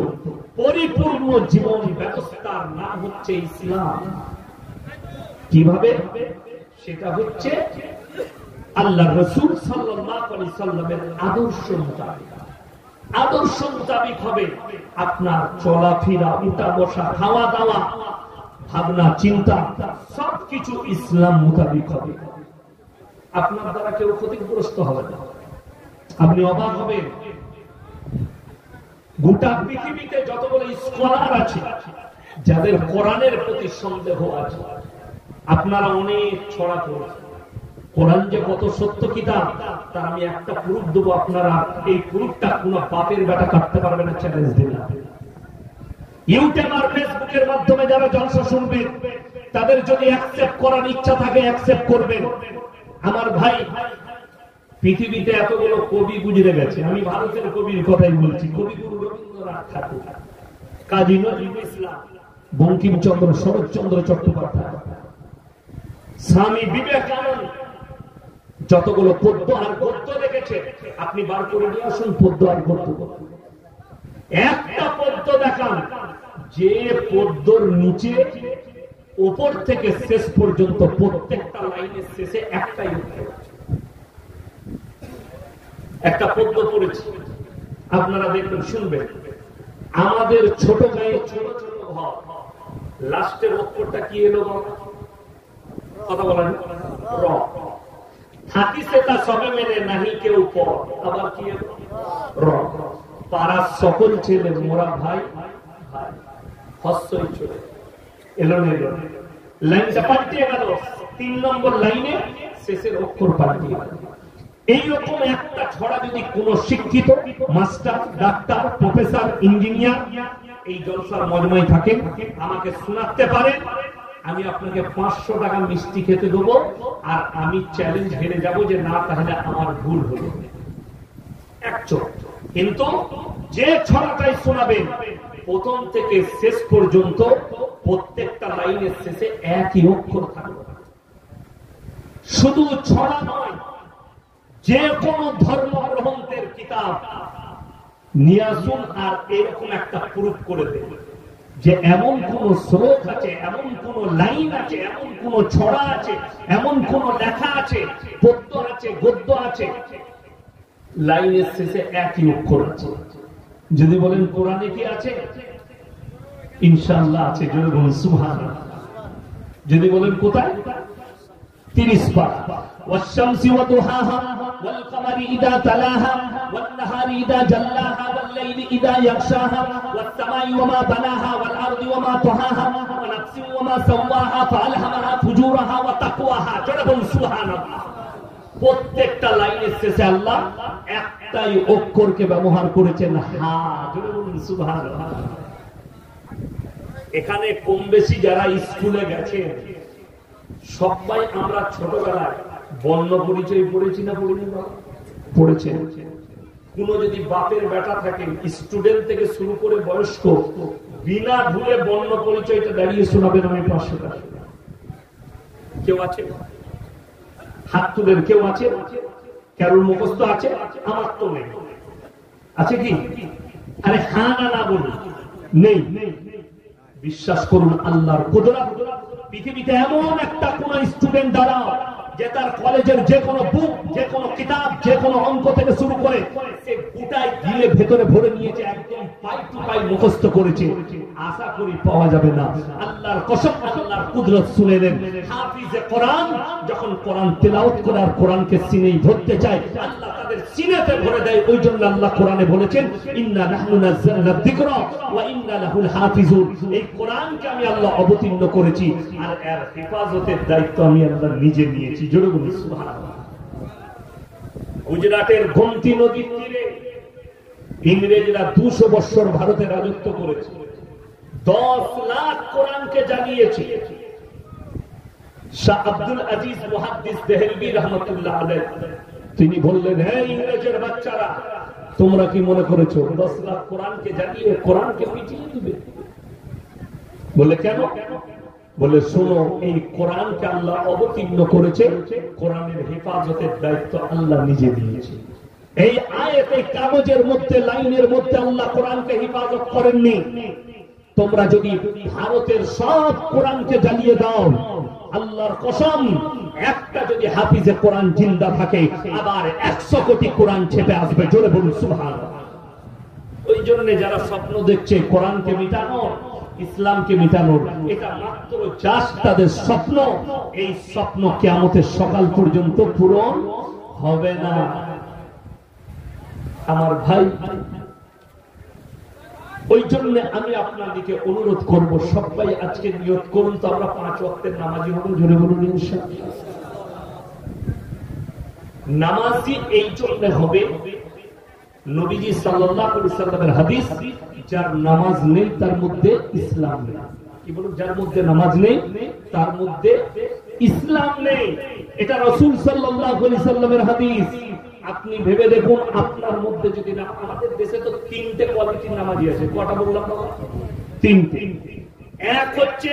পরিপূর্ণ জীবন ব্যবস্থার নাম হচ্ছে ইসলাম। কিভাবে? সেটা হচ্ছে আল্লাহ রাসূল সাল্লাল্লাহু আলাইহি সাল্লামের আদর্শ মোতাবেক হবে আপনার চলাফেরা, উঠা বসা, খাওয়া দাওয়া, ভাবনা চিন্তা সবকিছু ইসলাম মোতাবেক হবে। আপনার দ্বারা কেউ ক্ষতিগ্রস্ত হবে না। আপনি অবাক হবেন, গোটা পৃথিবীতে যতগুলো স্কলার আছে যাদের কোরআনের প্রতি সন্দেহ আছে, আপনারা অনেক ছড়া করেছেন। কোরআন যে কত সত্য কিতাব তার আমি একটা প্রুফ দেবো, আপনারা এই প্রুফটা কোন বাপের বেটা কাটতে পারবে না, চ্যালেঞ্জ দিলাম। ইউটিউব আর ফেসবুকের মাধ্যমে যারা জলসা শুনবেন তাদের যদি অ্যাকসেপ্ট করার ইচ্ছা থাকে অ্যাকসেপ্ট করবেন। আমার ভাই, পৃথিবীতে এতগুলো কবি গুজরে গেছে, আমি ভারতের কবির কথাই বলছি, কবিগুরু রবীন্দ্রনাথ ঠাকুর, কাজী নজরুল ইসলাম, বঙ্কিমচন্দ্র, শরৎচন্দ্র চট্টোপাধ্যায়, স্বামী বিবেকানন্দ, যতগুলো পদ্য আর গদ্য দেখেছে আপনি বার করে নিয়ে আসুন পদ্য আর গদ্য। একটা পদ্য দেখান যে পদ্যর নিচে উপর থেকে শেষ পর্যন্ত প্রত্যেকটা লাইনের শেষে একটাই উত্তর। একটা পদ্য পড়েছি, আপনারা দেখবেন, শুনবেন। আমাদের ছোট গায়ে ছোট ছোট ঘর, লাস্টের অক্ষরটা কি এলো? কথা বলেন, র। থাকিছে তা সবে মেলে নাহি কেউ পর, আবার কি এলো? র। পাড়ার সকল ছেলে মোরা ভাই ভাই, হস্যই চলে এলো না, এলো। লাইনটা পাল্টিয়ে গেল, 3 নম্বর লাইনে শেষের অক্ষর পাল্টিয়ে গেল। এইরকম একটা ছড়া যদি কোন শিক্ষিত মাস্টার, ডাক্তার, প্রফেসর, ইঞ্জিনিয়ার এই জলসার মজমায় থাকেন, আমাকে শোনাতে পারেন, আমি আপনাকে 500 টাকা মিষ্টি খেতে দেবো, আর আমি চ্যালেঞ্জ হেরে যাব যে না, তাহলে আমার ভুল হলো। কিন্তু যে ছড়াটাই শোনাবেন প্রথম থেকে শেষ পর্যন্ত প্রত্যেকটা লাইনের শেষে একই অক্ষর থাকবে। শুধু ছড়া নয়, যে কোনো ধর্মগ্রন্থের কিতাব নিয়ে আসুন আর এরকম একটা প্রুফ করে দেন যে এমন কোন শ্লোক আছে, এমন কোন লাইন আছে, এমন কোন ছড়া আছে, এমন কোন লেখা আছে, পদ্য আছে, গদ্য আছে, লাইনের শেষে একই অক্ষর আছে। যদি বলেন কোরআনে কি আছে, ইনশাআল্লাহ আছে, যদি বলেন সুবহানাল্লাহ। যদি বলেন কোথায়, 30 পারা। والشمس وضحاها والقمر إذا تلاها والنهار إذا جلاها والليل إذا يغشاها والسماء وما بناها والأرض وما طحاها ونفس وما سواها فألهمها فجورها وتقواها। جربون سبحان الله। প্রত্যেকটা লাইনের শেষে আল্লাহ একটাই অক্ষরকে ব্যবহার করেছেন, হা। জরবুন সুবহানাল্লাহ। এখানে কম বেশি যারা স্কুলে গেছে সবাই আমরা ছোটবেলায় বর্ণ পরিচয় পড়েছি না পড়িনি? পড়েছে। কোন যদি বাপের বেটা থাকে, স্টুডেন্ট থেকে শুরু করে বয়স্ক, বিনা ভুলে বর্ণ পরিচয়টা দাঁড়িয়ে শোনাবেন, আমি 500 টাকা। কেউ আছে? হাত তুলেন। কেউ আছে? কারোর মুখস্থ আছে? আমার তো নেই। আছে কি? আরে হ্যাঁ না না বলুন, নেই। বিশ্বাস করুন আল্লাহর কুদরত। পৃথিবীতে এমন একটা কোন স্টুডেন্ট দাঁড়াও যে তার কলেজের যে কোনো বুক, যে কোনো কিতাব, যে কোনো অঙ্ক থেকে শুরু করে সে গোটাই গিলে ভেতরে ভরে নিয়েছে, একদম পাই টু পাই মুখস্থ করেছে, আশা করি পাওয়া যাবে না। আল্লাহর কসম, আল্লাহর কুদরত শুনে নেন। হাফিজে কোরআন যখন কোরআন তেলাওয়াত করে আর কোরআনকে সিনেই ধরতে চায়, আল্লাহ তাদের সিনেতে ভরে দেয়। ওই জন্য আল্লাহ কোরআনে বলেছেন, ইন্না নাহনু নাযালনা যিকরা ওয়া ইন্না লাহুল হাফিজুন। এই কোরআনকে আমি আল্লাহ অবতীর্ণ করেছি আর এর হেফাজতের দায়িত্ব আমি আল্লাহ নিজে নিয়েছি। জোরে বলুন সুবহানাল্লাহ। গুজরাটের গোমতী নদীর তীরে ইংরেজরা 200 বছর ভারতে রাজত্ব করেছে, 10 লাখ কোরআনকে জানিয়েছে। শাহ আব্দুল আজিজ মুহাদ্দিস দেহলভী রাহমাতুল্লাহ আলাইহি তিনি বললেন, হে ইংরেজের বাচ্চারা, তোমরা কি মনে করেছো 10 লাখ কোরআনকে জানিয়ে কোরআনকে মিটিয়ে দিবে? বলে কেন? বলে শোনো, এই কোরআনকে আল্লাহ অবতীর্ণ করেছে, কোরআনের হেফাজতের দায়িত্ব আল্লাহ নিজে দিয়েছে। এই আয়াতে কাগজের মধ্যে, লাইনের মধ্যে আল্লাহ কোরআনকে হেফাজত করেননি। তোমরা যদি ভারতের সব কোরআনকে জ্বালিয়ে দাও, আল্লাহর কসম একটা যদি হাফিজে কোরআন জিন্দা থাকে আবার 100 কোটি কোরআন ছেপে আসবে, জোরে বলুন সুবহানাল্লাহ। ওই জন্য যারা স্বপ্ন দেখছে কোরআনকে মিটানোর, ইসলামকে মিটানোর, এটা মাত্র জাস্ট তাদের স্বপ্ন। এই স্বপ্ন কিয়ামতের সকাল পর্যন্ত পূরণ হবে না। আমার ভাই, ওই জন্য আমি আপনাদেরকে অনুরোধ করব, সবাই আজকে নিয়ত করুন তো আমরা 5 ওয়াক্তের নামাজি হব, জোরে বলুন ইনশাআল্লাহ। নামাজি এই জন্য হবে, নবীজি সাল্লাল্লাহু আলাইহি ওয়াসাল্লামের হাদিস, যার নামাজ নেই তার মধ্যে ইসলাম নেই। কি বলুন? যার মধ্যে নামাজ নেই তার মধ্যে ইসলাম নেই। এটা রাসূল সাল্লাল্লাহু আলাইহি ওয়াসাল্লামের হাদিস। আপনি ভেবে দেখুন, আপনার মধ্যে যদি না, আমাদের দেশে তো 3টে কোয়ালিটির নামাজি আছে। কটা বললাম বাবা? 3টে। এক হচ্ছে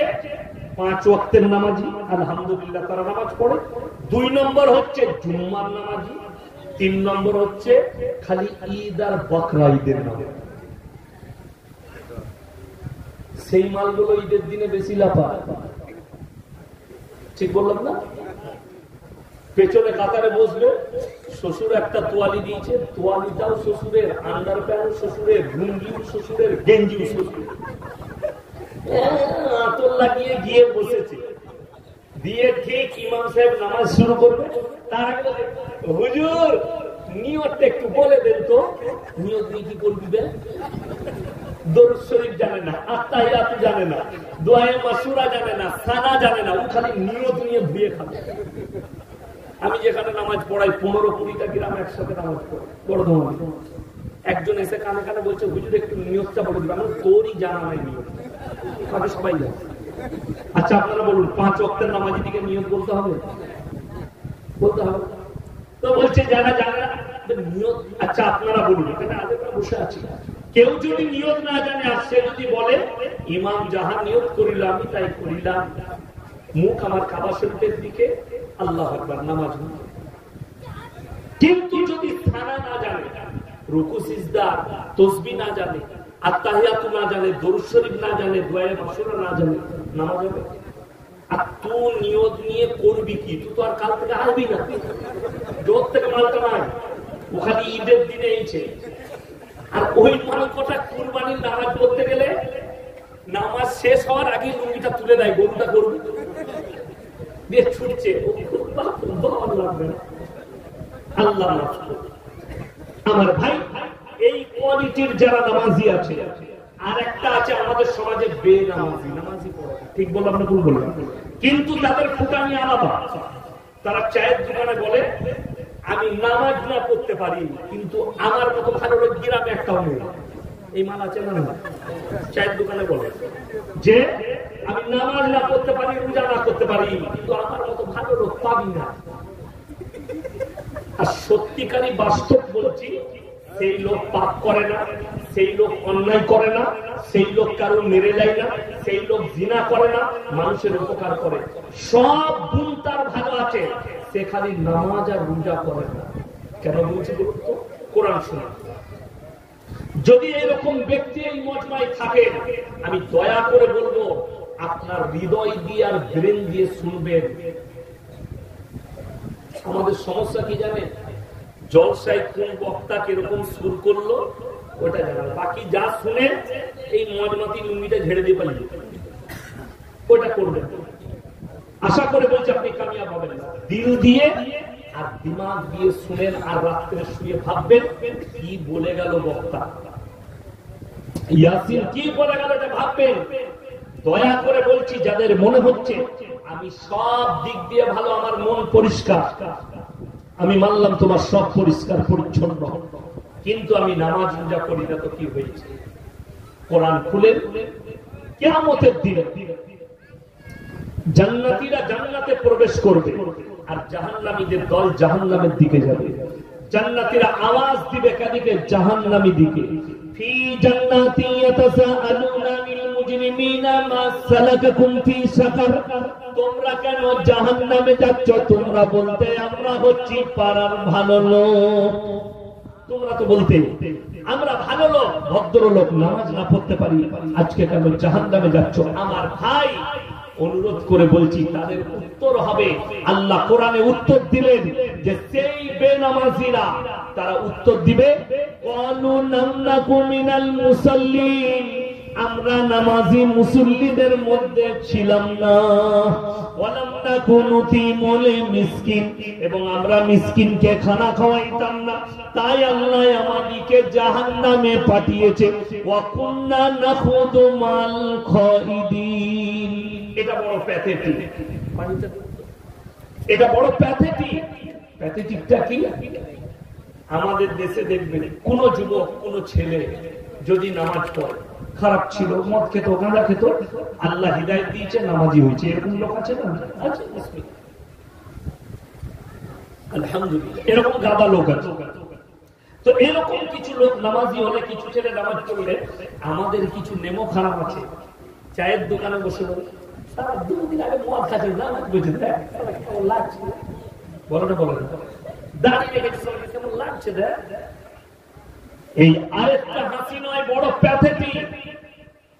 5 ওয়াক্তের নামাজি, আলহামদুলিল্লাহ তারা নামাজ পড়ে। 2 নম্বর হচ্ছে জুম্মার নামাজি। 3 নম্বর হচ্ছে খালি ঈদ আর বকরা ঈদের নামাজ। সেই মালগুলো ঈদের দিনে বেশি লাফায়, ঠিক বললাম না? পেছনে কাতারে বসবে, শ্বশুর একটা তোয়ালি দিয়েছে, তোয়ালিটাও শ্বশুরের, আন্ডার প্যান্ট শ্বশুরের, লুঙ্গিও শ্বশুরের, গেঞ্জিও শ্বশুরের, আতর লাগিয়ে গিয়ে বসেছে। দিয়ে ঠিক ইমাম সাহেব নামাজ শুরু করবে, তার আগে হুজুর নিয়তটা একটু বলে দেন তো। নিয়ত নিয়ে কি করবি? দরুদ শরীফ জানে না, আত্তাহিয়াত জানে না, দোয়ায়ে মাসুরা জানে না, সানা জানে না, ও খালি নিয়ত নিয়ে ধুয়ে খাবে। আমি যেখানে নামাজ পড়াই 15-20টা গ্রাম একসাথে নামাজ পড়ে বর্ধমান, একজন এসে কানে কানে বলছে হুজুর একটু নিয়তটা বলে দিবে। আমার তোরই জানা নাই নিয়ত, তাহলে সবাই জানে। আচ্ছা আপনারা বলুন, 5 ওয়াক্তের নামাজি দিকে নিয়ত বলতে হবে? বলতে হবে তো। বলছে যারা জানে না নিয়ত। আচ্ছা আপনারা বলুন, এখানে আগে বসে আছি, কেউ যদি নিয়ত না জানে আর সে যদি বলে ইমাম যাহা নিয়ত করিল আমি তাই করিলাম, মুখ আমার কাবা শরীফের দিকে, আল্লাহু আকবার, নামাজ। কিন্তু যদি সানা না জানে, রুকু সিজদা তাসবিহ না জানে, আত্তাহিয়াতু না জানে, দরুদ শরীফ না জানে, দোয়ায়ে মাসুরা না জানে, নামাজ হবে? আর তুই নিয়ত নিয়ে করবি কি? তুই তো আর কাল থেকে আসবি না, জোর থেকে মালটা নাই, ও খালি ঈদের দিনে এইছে। আর ওই মালকটা কুরবানির নামাজ পড়তে গেলে নামাজ শেষ হওয়ার আগে লুঙ্গিটা তুলে দেয়, গরুটা করবে দিয়ে ছুটছে, আল্লাহ। আমার ভাই, এই কোয়ালিটির যারা নামাজি আছে, আর একটা আছে আমাদের সমাজে বেনামাজি, নামাজি পড়ে, ঠিক বললাম না ভুল বললাম? কিন্তু তাদের ফুটানি আলাদা। তারা চায়ের দোকানে বলে আমি নামাজ না পড়তে পারি, কিন্তু আমার মতো ভালো লোক গ্রামে একটাও নেই। এই মাল আছে না? চায়ের দোকানে বলে যে আমি নামাজ না পড়তে পারি, রোজা না করতে পারি, কিন্তু আমার মতো ভালো লোক পাবি না। আর সত্যিকারই বাস্তব বলছি, সেই লোক পাপ করে না, সেই লোক অন্যায় করে না, সেই লোক কারো মেরে যায় না, সেই লোক জিনা করে না, মানুষের উপকার করে, সব গুণ তার ভালো আছে, সে খালি নামাজ আর রোজা করে না। কেন বলছি বলুন তো? কোরআন শুনে। যদি এরকম ব্যক্তি এই মজমায় থাকে, আমি দয়া করে বলবো আপনার হৃদয় দিয়ে আর ব্রেন দিয়ে শুনবেন। আমাদের সমস্যা কি জানেন? জলসায় কোন বক্তা কিরকম সুর করলো ওটা জানা, বাকি যা শুনে এই মজমাতি লুঙ্গিটা ঝেড়ে দিয়ে পালিয়ে ওটা করবেন। আশা করে বলছি আপনি কামিয়াব হবেন। দিল দিয়ে আর দিমাগ দিয়ে শুনেন, আর রাত্রে শুয়ে ভাববেন কি বলে গেল বক্তা, ইয়াসিন কি বলে গেল এটা ভাববেন। দয়া করে বলছি, যাদের মনে হচ্ছে আমি সব দিক দিয়ে ভালো, আমার মন পরিষ্কার, আমি মানলাম তোমার সব পরিষ্কার পরিচ্ছন্ন, কিন্তু আমি নামাজ রোজা করি না, তো কি হয়েছে? কোরআন খুলে কিয়ামতের দিনে জান্নাতীরা জান্নাতে প্রবেশ করবে আর জাহান্নামীদের দল জাহান্নামের দিকে যাবে। জান্নাতীরা আওয়াজ দিবে কাদিকে? জাহান্নামী দিকে। ফি জান্নাতি ইয়াতাসাআলুনা আনিল মুজরিমিনা মা সালাকাকুম ফি সাকার, তোমরা কেন জাহান্নামে যাচ্ছ? তোমরা বলতে আমরা হচ্ছি পাড়ার ভালো লোক। তোমরা তো বলতে আমরা ভালো লোক, ভদ্রলোক, নামাজ না পড়তে পারি, আজকে কেন জাহান্নামে যাচ্ছ? আমার ভাই, অনুরোধ করে বলছি তাদের উত্তর হবে। আল্লাহ কোরআনে উত্তর দিলেন যে সেই বেনামাজিরা তারা উত্তর দিবে ক্বালু নামনাকু মিনাল মুসাল্লিন, আমরা নামাজি মুসল্লিদের মধ্যে ছিলাম না, ওয়ালাম নাকু নুতিমুল মিসকিন, এবং আমরা মিসকিনকে খানা খাওয়াইতাম না, তাই আল্লাহ আমাদেরকে জাহান্নামে পাঠিয়েছে। ওয়া কুননা নাখুদু মাল খাইদিন। এটা বড় প্যাথেটিক, এটা বড় প্যাথেটিক। প্যাথেটিকটা কি? আমাদের দেশে দেখবেন কোন যুবক কোন ছেলে যদি নামাজ পড়ে, খারাপ ছিল, মদ খেত, গাঁজা খেত, আল্লাহ হিদায়াত দিয়েছে, নামাজি হয়েছে, এরকম লোক আছে না? আছে, আলহামদুলিল্লাহ, এরকম গাদা লোক আছে। তো এরকম কিছু লোক নামাজি হলে, কিছু ছেলে নামাজ পড়লে, আমাদের কিছু নেমো খারাপ আছে। চায়ের দোকানে বসে বলে সারা দুদিন আগে মদ খাচ্ছে, নামাজ বুঝে দেখ কেমন লাগছে, বলো না বলো না, দাঁড়িয়ে গেছে কেমন লাগছে দেখ। এই আরেকটা হাসি নয়, বড় প্যাথেটিক।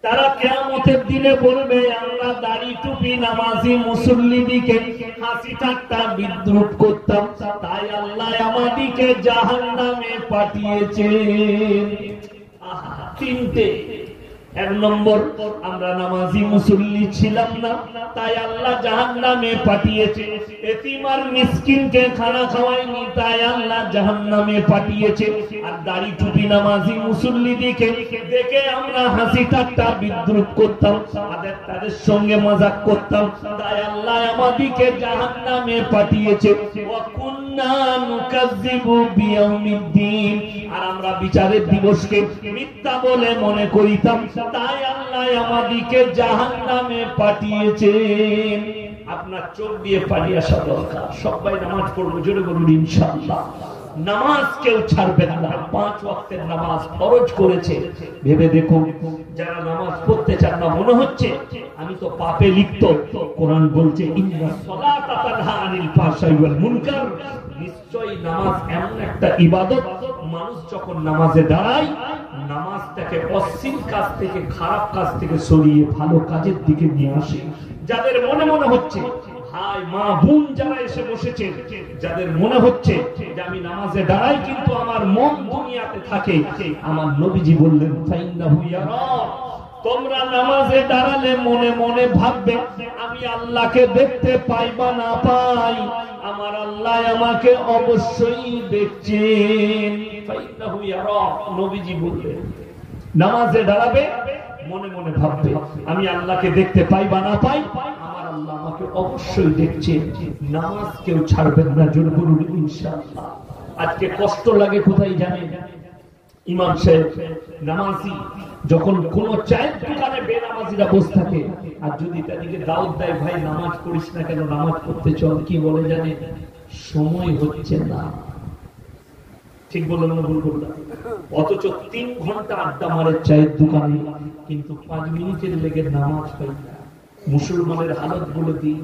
তারা কিয়ামতের দিনে বলবে আমরা দাড়ি টুপি নামাজি মুসল্লিদিকে হাসি ঠাট্টা বিদ্রুপ করতাম, তাই আল্লাহ আমাদেরকে জাহান্নামে পাঠিয়েছেন। তিনটে। এক নম্বর, আমরা নামাজি মুসল্লি ছিলাম না, তাই আল্লাহ জাহান্নামে পাঠিয়েছে। এতিম আর মিসকিনকে খানা খাওয়ায়নি, তাই আল্লাহ জাহান্নামে পাঠিয়েছে। আর দাড়ি টুপি নামাজি মুসল্লিদিকে দেখে আমরা হাসি ঠাট্টা বিদ্রুপ করতাম, তাদের সঙ্গে মজাক করতাম, তাই আল্লাহ আমাদেরকে জাহান্নামে পাঠিয়েছে। ওয়া কুননা নুকাজ্জিবু বিয়াউমিদ্দিন, আর আমরা বিচারের দিবসকে মিথ্যা বলে মনে করিতাম, তাই আল্লাহ আমাদেরকে জাহান্নামে পাঠিয়েছেন। আপনার চোখ দিয়ে পানি আসা দরকার। সবাই নামাজ পড়বো, জোরে বলুন ইনশাআল্লাহ। নামাজ কেউ ছাড়বে না। 5 ওয়াক্তের নামাজ ফরজ করেছে। ভেবে দেখুন, যারা নামাজ পড়তে চান না, মনে হচ্ছে আমি তো পাপে লিপ্ত। কোরআন বলছে ইন্নাস সালাতা তানহা আনিল ফাহশাই ওয়াল মুনকার। নিশ্চয়ই নামাজ এমন একটা ইবাদত, মানুষ যখন নামাজে দাঁড়ায়, নামাজটাকে অশ্লীল কাজ থেকে, খারাপ কাজ থেকে সরিয়ে ভালো কাজের দিকে নিয়ে আসে। যাদের মনে মনে হচ্ছে, ভাই মা বোন যারা এসে বসেছে, যাদের মনে হচ্ছে যে আমি নামাজে দাঁড়াই কিন্তু আমার মন দুনিয়াতে থাকে, আমার নবীজি বললেন ফাইন্নাহু ইয়ারা, তোমরা নামাজে দাঁড়ালে মনে মনে ভাববে আমি আল্লাহকে দেখতে পাই বা না পাই, আমার আল্লাহ আমাকে অবশ্যই দেখছেন। ফাইন্নাহু ইয়ারা, নবীজি বললেন নামাজে দাঁড়াবে, মনে মনে ভাববে আমি আল্লাহকে দেখতে পাই বা না পাই, আমার আল্লাহ আমাকে অবশ্যই দেখছেন। নামাজ কেউ ছাড়বেন না, জোরে বলুন ইনশাআল্লাহ। আজকে কষ্ট লাগে কোথায় জানেন? ইমাম সাহেব নামাজি যখন কোন চায়ের দোকানে বেনামাজিরা বসে থাকে, আর যদি তাদেরকে দাওয়াত দেয়, ভাই নামাজ পড়িস না কেন, নামাজ পড়তে চল, কি বলে জানেন? সময় হচ্ছে না। ঠিক বললাম না ভুল বললাম? অথচ 3 ঘন্টা আড্ডা মারে চায়ের দোকানে, কিন্তু 5 মিনিটের লেগে নামাজ হয় না। মুসলমানের হালত বলে দিই,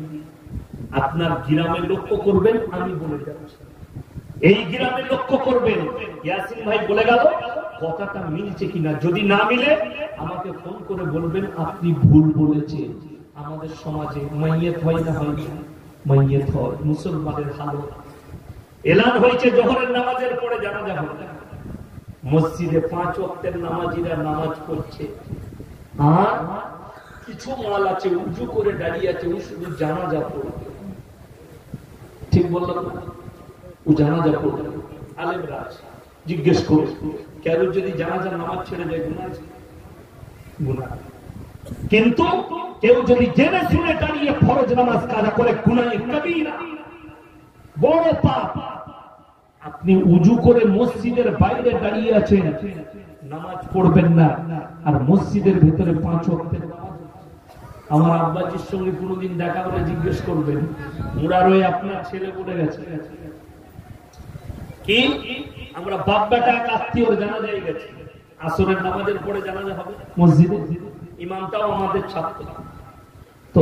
আপনার গ্রামে লক্ষ্য করবেন, আমি বলে যাচ্ছি, এই গ্রামে লক্ষ্য করবেন। ইয়াসিন ভাই বলে গেল, কথাটা মিলছে কিনা, যদি না মিলে আমাকে ফোন করে বলবেন আপনি ভুল বলেছেন। আমাদের সমাজে মাইয়াত হয় না, হয় না? মাইয়াত হয়। মুসলমানের হালত এলান হয়েছে জোহরের নামাজের পরে জানাজা হবে, মসজিদে 5 ওয়াক্তের নামাজিরা নামাজ পড়ছে, আর কিছু মাল আছে উঁচু করে দাঁড়িয়ে আছে, ও শুধু জানাজা পড়বে। ঠিক বললাম না? ও জানাজা পড়বে। আলেমরা আছে, জিজ্ঞেস করে কেন যদি জানাজার নামাজ ছেড়ে যায় গুনাহ আছে? গুনাহ। কিন্তু কেউ যদি জেনে শুনে দাঁড়িয়ে ফরজ নামাজ কাজা করে, গুনাহ কবিরা, বড় পাপ। আপনি উজু করে মসজিদের বাইরে দাঁড়িয়ে আছেন, নামাজ পড়বেন না, আর মসজিদের ভেতরে 5 ওয়াক্তের নামাজ। আমার আব্বাজির সঙ্গে কোনদিন দেখা হলে জিজ্ঞেস করবেন, মুরারোয় আপনার ছেলে পড়ে গেছে কি? আমরা বাপ বেটা এক আত্মীয়র জানাজায় গেছে, আসরের নামাজের পরে জানাজা হবে মসজিদে, ইমামটাও আমাদের ছাত্র। তো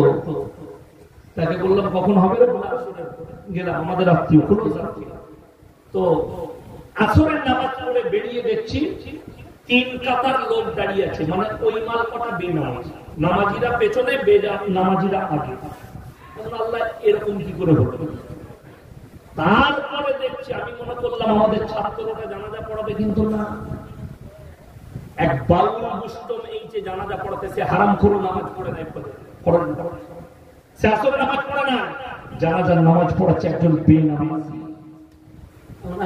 তাকে বললাম কখন হবে? গেলাম, আমাদের আত্মীয়, তো আসরের নামাজ পড়ে বেরিয়ে দেখছি তিন কাতার লোক দাঁড়িয়ে আছে, মানে ওই মাল কটা বেনামাজি, নামাজিরা পেছনে, নামাজিরা আগে। আল্লাহ এরকম কি করে হলো? তারপরে দেখছি, আমি মনে করলাম আমাদের ছাত্ররা জানাজা পড়াবে, কিন্তু না, এক বাউল মুসলিম এই যে জানাজা পড়াতে, সে হারাম করে নামাজ পড়ে নাই, সে আসলে নামাজ পড়ে না, জানাজার নামাজ পড়াচ্ছে একজন বেনামাজি।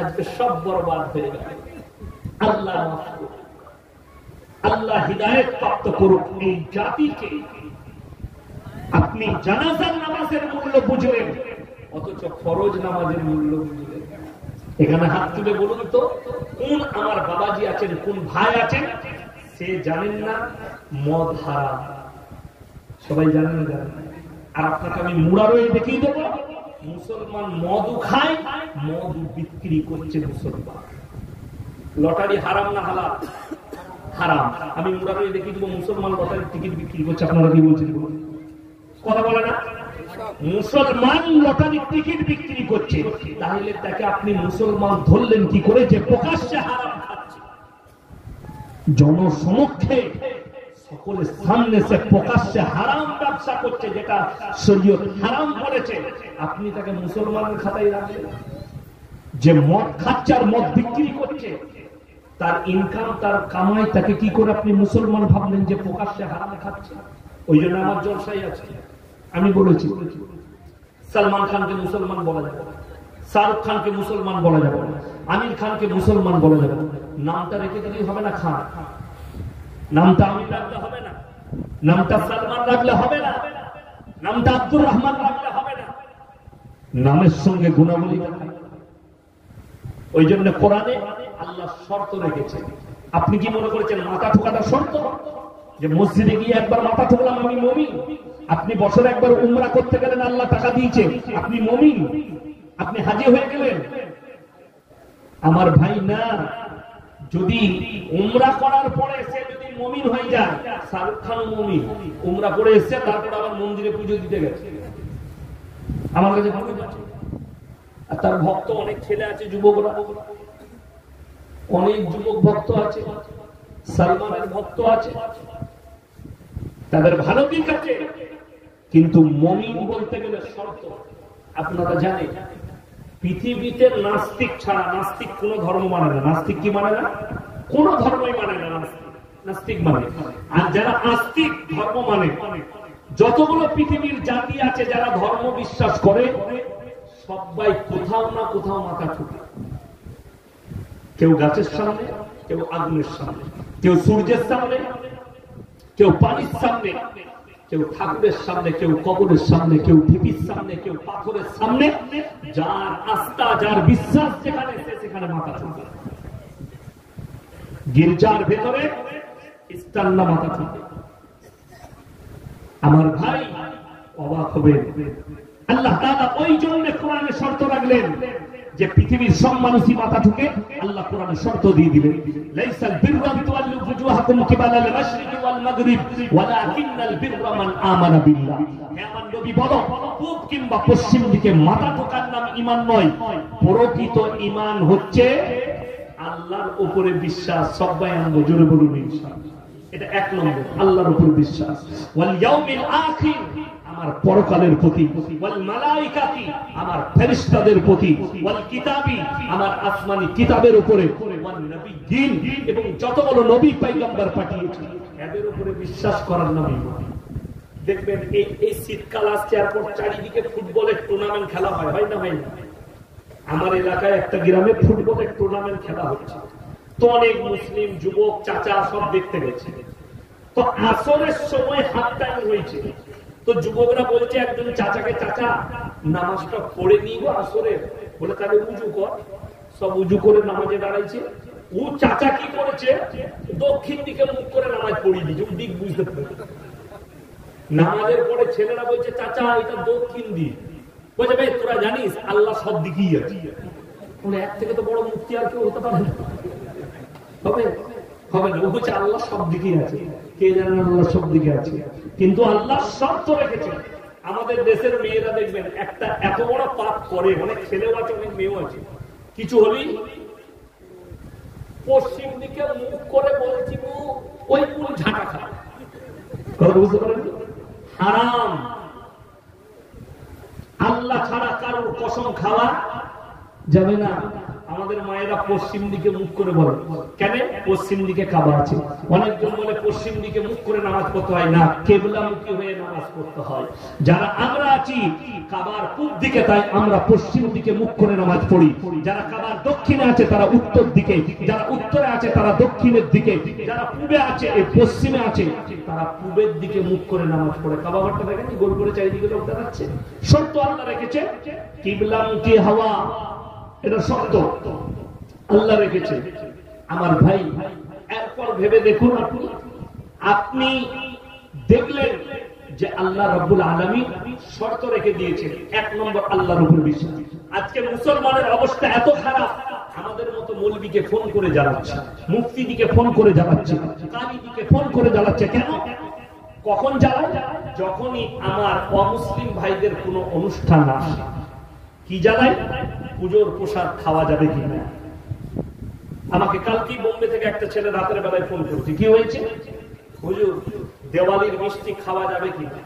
আজকে সব বরবাদ হয়ে গেল। আল্লাহ মাফ করুন, আল্লাহ হিদায়েত প্রাপ্ত করুক এই জাতিকে। আপনি জানাজার নামাজের মূল্য বুঝলেন, অথচ ফরজ নামাজের মূল্য বুঝলেন। এখানে হাত তুলে বলুন তো, কোন আমার বাবাজি আছেন, কোন ভাই আছেন, সে জানেন না মদ হারাম? সবাই জানেন না? আর আপনাকে আমি মুড়ারই দেখিয়ে দেবো, মুসলমান মদও খায়, মদ বিক্রি করছে মুসলমান। লটারি হারাম না হালাল? হারাম। আমি মুড়ারই দেখিয়ে দেবো, মুসলমান লটারির টিকিট বিক্রি করছে। আপনারা কি বলছেন? কথা বলে না? মুসলমান লটারির টিকিট বিক্রি করছে, তাহলে তাকে আপনি মুসলমান ধরলেন কি করে যে প্রকাশ্যে হারাম খাচ্ছে? জনসমক্ষে সকলের সামনে সে প্রকাশ্যে হারাম ব্যবসা করছে, যেটা শরীয়ত হারাম বলেছে, আপনি তাকে মুসলমানের খাতায় রাখলেন। যে মদ খাচ্ছে আর মদ বিক্রি করছে, তার ইনকাম, তার কামাই, তাকে কি করে আপনি মুসলমান ভাবলেন যে প্রকাশ্যে হারাম খাচ্ছে? ওই জন্য আমার জলসাই আছে। আমি বলেছি সালমান খানকে মুসলমান বলা যাবে, শাহরুখ খানকে মুসলমান বলা যাবে, আমির খানকে মুসলমান বলা যাবে, নামটা রেখে দিলেই হবে না খান, নামটা আমির রাখলে হবে না, নামটা সালমান রাখলে হবে না, নামটা আব্দুর রহমান রাখলে হবে না, নামের সঙ্গে গুণাবলী। ওই জন্য কোরআনে আল্লাহ শর্ত রেখেছে। আপনি কি মনে করেছেন মাথা ঠোকাটা শর্ত? যে মসজিদে গিয়ে একবার মাথা ঠোকলাম আমি মুমিন? আপনি বছরে একবার উমরা করতে গেলেন, আল্লাহ টাকা দিয়েছে, আপনি মুমিন, আপনি হাজী হয়ে গেলেন? আমার ভাই না, যদি উমরা করার পরে সে যদি মুমিন হয়ে যায়, শাহরুখ খান মুমিন, উমরা করে এসছে, তারপর আবার মন্দিরে পুজো দিতে গেছে, আমার কাছে ভালো যাচ্ছে। আর তার ভক্ত অনেক ছেলে আছে, যুবকরা, অনেক যুবক ভক্ত আছে, সালমানের ভক্ত আছে, তাদের ভালো দিক আছে, কিন্তু মুমিন বলতে গেলে শর্ত। আপনারা জানেন পৃথিবীতে নাস্তিক ছাড়া, নাস্তিক কোন ধর্ম মানে না। নাস্তিক কি মানে না? কোন ধর্মই মানে না নাস্তিক মানে। আর যারা আস্তিক ধর্ম মানে, যতগুলো পৃথিবীর জাতি আছে যারা ধর্ম বিশ্বাস করে, সবাই কোথাও না কোথাও মাথা ঠুকে। কেউ গাছের সামনে, কেউ আগুনের সামনে, কেউ সূর্যের সামনে, কেউ পানির সামনে, কেউ ঠাকুরের সামনে, কেউ কবরের সামনে, কেউ ঢিপির সামনে, কেউ পাথরের সামনে। যার আস্থা, যার বিশ্বাস যেখানে, সেখানে মাথা ঠুকে। গির্জার ভেতরে ইস্তান্না মাথা ঠুকে। আমার ভাই অবাক হবে, আল্লাহ তাআলা ওই জন্য কোরআনে শর্ত রাখলেন যে পৃথিবীর সব মানুষই মাথা ঠুকে। আল্লাহ কোরআনে শর্ত দিয়ে দিলেন, লাইসাল বিররা বিতুওয়াল্লু ফুজুহাকুম কিবালাল মাশরিকি ওয়াল মাগরিব ওয়ালাকিন্নাল বিররা মান আমানা বিল্লাহ। হে আমার নবী বলো, পূব কিংবা পশ্চিম দিকে মাথা ঠোকার নাম ঈমান নয়। প্রকৃত ঈমান হচ্ছে আল্লাহর উপরে বিশ্বাস। সবাই আনবো, জোরে বলুন ইনশাআল্লাহ। এটা এক নম্বর, আল্লাহর উপরে বিশ্বাস। ওয়াল ইয়াউমিল আখির, আমার পরকালের প্রতি, ওয়াল মালাইকাতি, আমার ফেরেশতাদের প্রতি, ওয়াল কিতাবি, আমার আসমানি কিতাবের উপরে, ওয়ান নবিয়্যিন, এবং যতগুলো নবী পয়গম্বর পাঠিয়েছি এদের উপরে বিশ্বাস করার নামই ঈমান। দেখবেন এই শীতকাল আসছে, এরপর চারিদিকে ফুটবলের টুর্নামেন্ট খেলা হয়, হয় না? হয় না? আমার এলাকায় একটা গ্রামে ফুটবলের টুর্নামেন্ট খেলা হচ্ছে, তো অনেক মুসলিম যুবক চাচা সব দেখতে গেছে। তো আসরের সময় হাফ টাইম হয়েছে, তো যুবকরা বলছে একজন চাচাকে, চাচা নামাজটা পড়ে নিব আসরে, বলে তাহলে উজু কর। সব উজু করে নামাজে দাঁড়াইছে। ও চাচা কি করেছে, দক্ষিণ দিকে মুখ করে নামাজ পড়িয়ে দিয়েছে, ও দিক বুঝতে পারে। নামাজের পরে ছেলেরা বলছে, চাচা এটা দক্ষিণ দিক। বলছে ভাই তোরা জানিস আল্লাহ সব দিকেই আছে। এক থেকে তো বড় মুক্তি আর কেউ হতে পারে না, হবে হবে না। ও হচ্ছে আল্লাহ সব দিকেই আছে, কে জানেন আল্লাহ সব দিকে আছে, কিন্তু আল্লাহ শর্ত রেখেছে। আমাদের দেশের মেয়েরা দেখবেন একটা এত বড় পাপ করে, অনেক ছেলেও আছে অনেক মেয়েও আছে, কিছু হলেই পশ্চিম দিকে মুখ করে বলেছি ওই পুরো ঝাঁটা খায়, বুঝতে পারেন? হারাম। আল্লাহ ছাড়া কারোর কসম খাওয়া যাবে না। আমাদের মায়েরা পশ্চিম দিকে মুখ করে বলে, কেন? পশ্চিম দিকে কাবা আছে। অনেকজন বলে পশ্চিম দিকে মুখ করে নামাজ পড়তে হয় না, কেবলামুখী হয়ে নামাজ পড়তে হয়। যারা আমরা আছি কাবার পূব দিকে, তাই আমরা পশ্চিম দিকে মুখ করে নামাজ পড়ি। যারা কাবার দক্ষিণে আছে তারা উত্তর দিকে, যারা উত্তরে আছে তারা দক্ষিণের দিকে, যারা পূবে আছে পশ্চিমে আছে তারা পূবের দিকে মুখ করে নামাজ পড়ে। কাবা ঘরটা দেখেন গোল করে চারিদিকে লোক দাঁড়াচ্ছে। শর্ত আল্লাহ রেখেছে কিবলামুখী হওয়া, এটা সত্য আল্লাহ রেখেছে। আমার ভাই, এরপর ভেবে দেখুন, আপনি দেখলেন যে আল্লাহ রাব্বুল আলামিন শর্ত রেখে দিয়েছেন। এক নম্বর, আল্লাহর উপর বিশ্বাস। আজকে মুসলমানের অবস্থা এত খারাপ, আমাদের মতো মৌলবীকে ফোন করে জানাচ্ছে, মুফতিদিকে ফোন করে জানাচ্ছে, কাজীদিকে ফোন করে জানাচ্ছে। কেন? কখন জ্বালায়? যখনই আমার অমুসলিম ভাইদের কোনো অনুষ্ঠান আসে। কি জ্বালায়? পুজোর প্রসাদ খাওয়া যাবে কিনা। আমাকে কালকে বোম্বে থেকে একটা ছেলে রাতের বেলায় ফোন করছে, কি হয়েছে? হুজুর, দেওয়ালির মিষ্টি খাওয়া যাবে কিনা।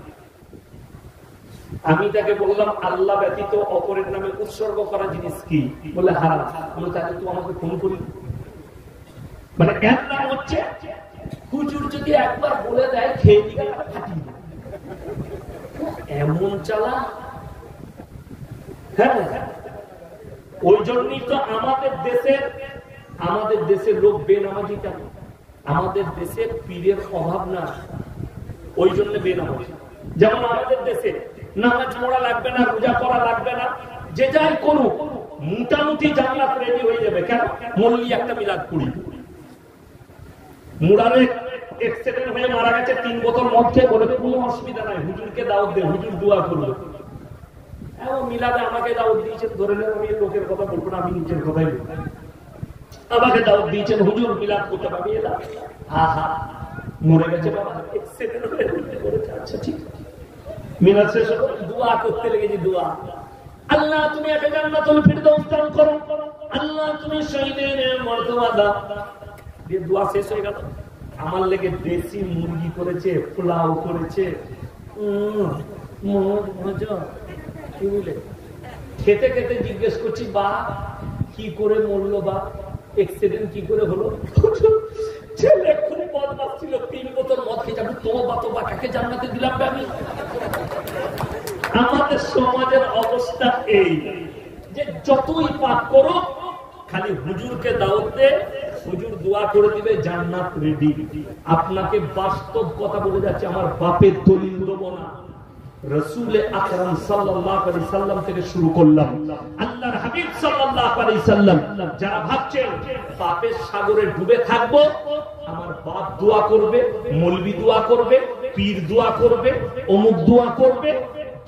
আমি তাকে বললাম, আল্লাহ ব্যতীত অপরের নামে উৎসর্গ করা জিনিস কি? বলে হারাম। আমি তাকে তো আমাকে ফোন করি, মানে এর নাম হচ্ছে হুজুর যদি একবার বলে দেয় খেয়ে দিকে ফাটিয়ে দেয়। এমন চালা। হ্যাঁ, ওই জন্যই তো আমাদের দেশের লোক বেনামাজি। কেন? আমাদের দেশের পীরের অভাব না, ওই জন্য বেনামাজি। যেমন আমাদের দেশে নামাজ পড়া লাগবে না, রোজা করা লাগবে না, যে যাই করুক মোটামুটি জান্নাত রেডি হয়ে যাবে। কেন? মল্লি একটা মিলাদ পড়ি, মুরারে অ্যাক্সিডেন্ট হয়ে মারা গেছে, 3 বোতল মদ খেয়ে, বলে কোনো অসুবিধা নাই, হুজুরকে দাওয়াত দে, হুজুর দোয়া করবে। মিলাদে আমাকে দাওয়াত দিয়েছেন, ধরে নেন আমি লোকের কথা বলবো না, আমি নিজের কথাই বলবো। আমাকে দাওয়াত দিয়েছেন, হুজুর মিলাদ করতে পারবি? এলাম, আহা মরে গেছে বাবা, অ্যাক্সিডেন্ট হয়ে করেছে। আচ্ছা ঠিক আছে, মিলাদ শেষ হলো, দোয়া করতে লেগেছি। দোয়া, আল্লাহ তুমি একে জান্নাতুল ফিরদাউস দান করো, আল্লাহ তুমি শহীদের মর্তবা দাও। দিয়ে দোয়া শেষ হয়ে গেল। আমার লেগে দেশি মুরগি করেছে, পোলাও করেছে, মজা। কি বলে খেতে খেতে জিজ্ঞেস করছি, বা কি করে মরলো, বা অ্যাক্সিডেন্ট কি করে হলো? ছেলে খুব বদমাশ ছিল, 3 বোতল মদ খেয়ে যাবো। তোবা কাকে জান্নাতে দিলাম আমি? আমাদের সমাজের অবস্থা এই যে যতই পাপ করো, খালি হুজুরকে দাওয়াত দে, হুজুর দোয়া করে দিবে, জান্নাত রেডি। আপনাকে বাস্তব কথা বলে যাচ্ছে, আমার বাপের দলিল দেবো না। রাসূল আকরাম সাল্লাল্লাহু আলাইহি সাল্লাম থেকে শুরু করলাম, আল্লাহর হাবিব সাল্লাল্লাহু আলাইহি সাল্লাম। যারা ভাবছেন পাপের সাগরে ডুবে থাকবো, আমার বাপ দোয়া করবে, মৌলবি দোয়া করবে, পীর দোয়া করবে, অমুক দোয়া করবে,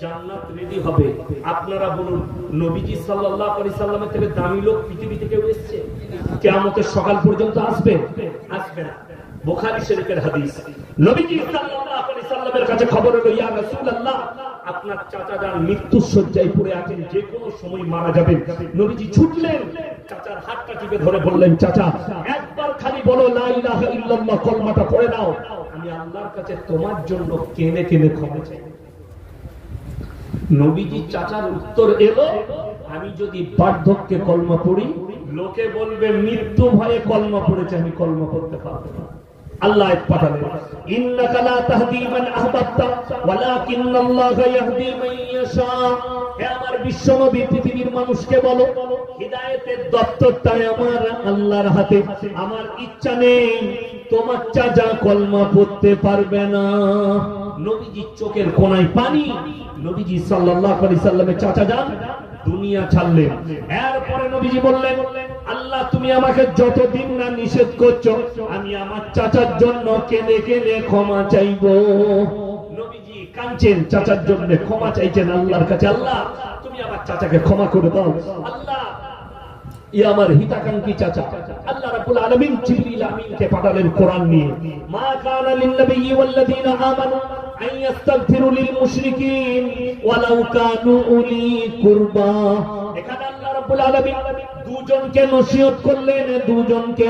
জান্নাত রেডি হবে। আপনারা বলুন, নবীজি সাল্লাল্লাহু আলাইহি সাল্লামের থেকে দামি লোক পৃথিবীতে কেউ এসেছে? কিয়ামতের সকাল পর্যন্ত আসবে? আসবে না। বুখারী শরীফের হাদিস, নবীজি সাল্লাল্লাহু আলাইহি সাল্লামের কাছে খবর এলো, ইয়া রাসূলুল্লাহ, আপনার চাচা যান মৃত্যুর শয্যায় পড়ে আছেন, যে কোনো সময় মারা যাবেন। নবীজি ছুটলেন, চাচার হাতটা টিপে ধরে বললেন, চাচা একবার খালি বলো লা ইলাহা ইল্লাল্লাহ, কলমাটা পড়ে নাও, আমি আল্লাহর কাছে তোমার জন্য কেঁদে কেঁদে ক্ষমা চাই। নবীজি চাচার উত্তর এলো, আমি যদি বার্ধক্যে কলমা পড়ি, লোকে বলবে মৃত্যু ভয়ে কলমা পড়েছে, আমি কলমা পড়তে পারবো না। আল্লাহ পাঠালেন, ইন্নাকা লা তাহদি মান আহবাবতা ওয়ালাকিন্নাল্লাহা ইয়াহদি মান ইয়াশা। হে আমার বিশ্বনবী, পৃথিবীর মানুষকে বলো, হিদায়াতের দপ্তরটা আমার আল্লাহর হাতে। আমার ইচ্ছা নেই তোমার চাচা কলমা পড়তে পারবে না। নবীজির চোখের কোণায় পানি। নবীজি সাল্লাল্লাহু আলাইহি সাল্লামের চাচা যান দুনিয়া ছাড়লেন। এরপরে নবীজি বললেন, আল্লাহ তুমি আমাকে যতদিন না নিষেধ করছো, আমি আমার চাচার জন্য কেঁদে কেঁদে ক্ষমা চাইবো। নবীজি কাঁদছেন, চাচার জন্য ক্ষমা চাইছেন আল্লাহর কাছে, আল্লাহ তুমি আমার চাচাকে ক্ষমা করে দাও। আল্লাহ ইয়া আমার হিতাকাঙ্ক্ষী চাচা। আল্লাহ রাব্বুল আলামিন জিবরিল আমিনকে পাঠালেন কোরআন নিয়ে, মা কানা লিন নাবিয়্যি ওয়াল্লাযীনা আমানু আন ইস্তাগফিরু লিল মুশরিকিন ওয়ালাউ কানু উলি কুরবা। এখানে আল্লাহ রাব্বুল আলামিন 2 দুজনকে নসিহত করলেন, দুজনকে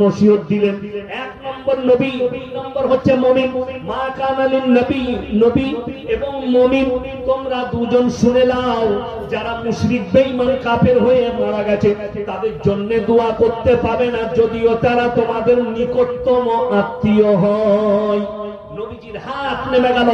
নসিহত দিলেন। এক নম্বর নবী, দুই নম্বর হচ্ছে মুমিন। মা কানা লিন নবী, নবী এবং মুমিন তোমরা দুজন শুনে নাও, যারা মুশরিক বেঈমান কাফের হয়ে মারা গেছে তাদের জন্য দোয়া করতে পাবে না, যদিও তারা তোমাদের নিকটতম আত্মীয় হয়। নবীজির হাত নেমে গেল,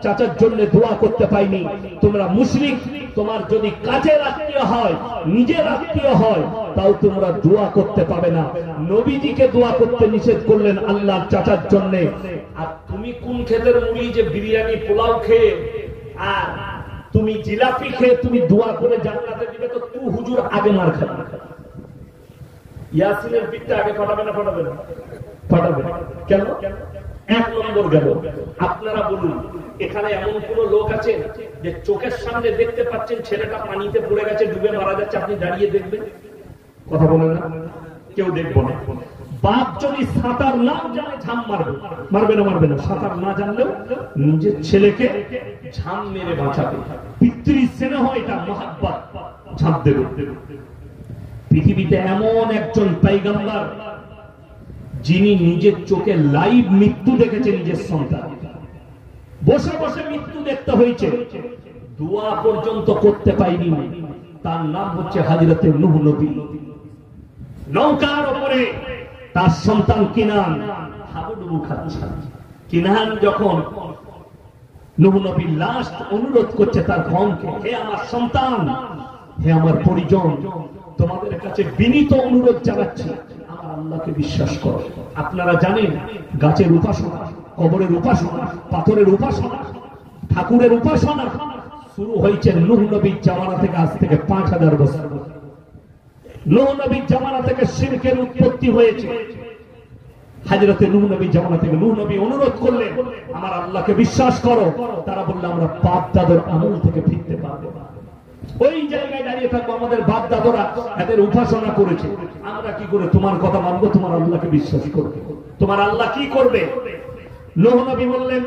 চাচার জন্য দোয়া করতে পাইনি। তোমরা মুশরিক, তোমার যদি কাছের আত্মীয় হয়, নিজের আত্মীয় হয়, তাও তোমরা দোয়া করতে পাবে না। নবীজিকে দোয়া করতে নিষেধ করলেন আল্লাহর চাচার জন্য। আর তুমি কোন খেতের মুড়ি যে বিরিয়ানি পোলাও খেয়ে আর তুমি জিলাপি খেয়ে তুমি দোয়া করে জান্নাতে দিবে, তো তুই হুজুর আগে মার খাবে। ইয়াসিনের পিঠটা আগে ফাটাবে না? ফাটাবে না? ফাটাবে। কেন? এক নম্বর গেল। আপনারা বলুন, এখানে এমন কোন লোক আছে যে চোখের সামনে দেখতে পাচ্ছেন ছেলেটা পানিতে পড়ে গেছে, ডুবে মারা যাচ্ছে, আপনি দাঁড়িয়ে দেখবেন? কথা বলেন না? কেউ দেখবো না। বাপ যদি সাঁতার না জানে ঝাম মারবে, মারবে না? মারবে না। সাঁতার না জানলেও নিজের ছেলেকে ঝাম মেরে বাঁচাবে। পিতৃ স্নেহ, এটা মহাব্বত, ঝাঁপ দেবে। পৃথিবীতে এমন একজন পয়গম্বর যিনি নিজের চোখে লাইভ মৃত্যু দেখেছেন, নিজের সন্তান বসে বসে মৃত্যু দেখতে হয়েছে, দোয়া পর্যন্ত করতে পাইনি। তার নাম হচ্ছে হযরতে নূহ নবী। নৌকার উপরে তার সন্তান কিনান হাবুডুবু খাচ্ছে। কিনান যখন নূহ নবীর লাস্ট অনুরোধ করছে তার কওমকে, হে আমার সন্তান, হে আমার পরিজন, তোমাদের কাছে বিনীত অনুরোধ জানাচ্ছি, আমার আল্লাহকে বিশ্বাস করো। আপনারা জানেন গাছের উপাসনা, কবরের উপাসনা, পাথরের উপাসনা, ঠাকুরের উপাসনা শুরু হয়েছে নূহ নবীর জামানা থেকে, আজ থেকে 5000 বছর। নূহ নবীর জামানা থেকে শিরকের উৎপত্তি হয়েছে। হযরতে নূহ নবীর জামানা থেকে নূহ নবী অনুরোধ করলেন, আমার আল্লাহকে বিশ্বাস করো। তারা বলল, আমরা বাপ দাদার আমল থেকে ফিরতে পারবো না। ওই জায়গায় দাঁড়িয়ে থাকবো, আমাদের বাপ দাদারা এদের উপাসনা করেছে, আমরা কি করে তোমার কথা মানবো? তোমার আল্লাহকে বিশ্বাস করবে। তোমার আল্লাহ কি করবে? নূহ নবী বললেন,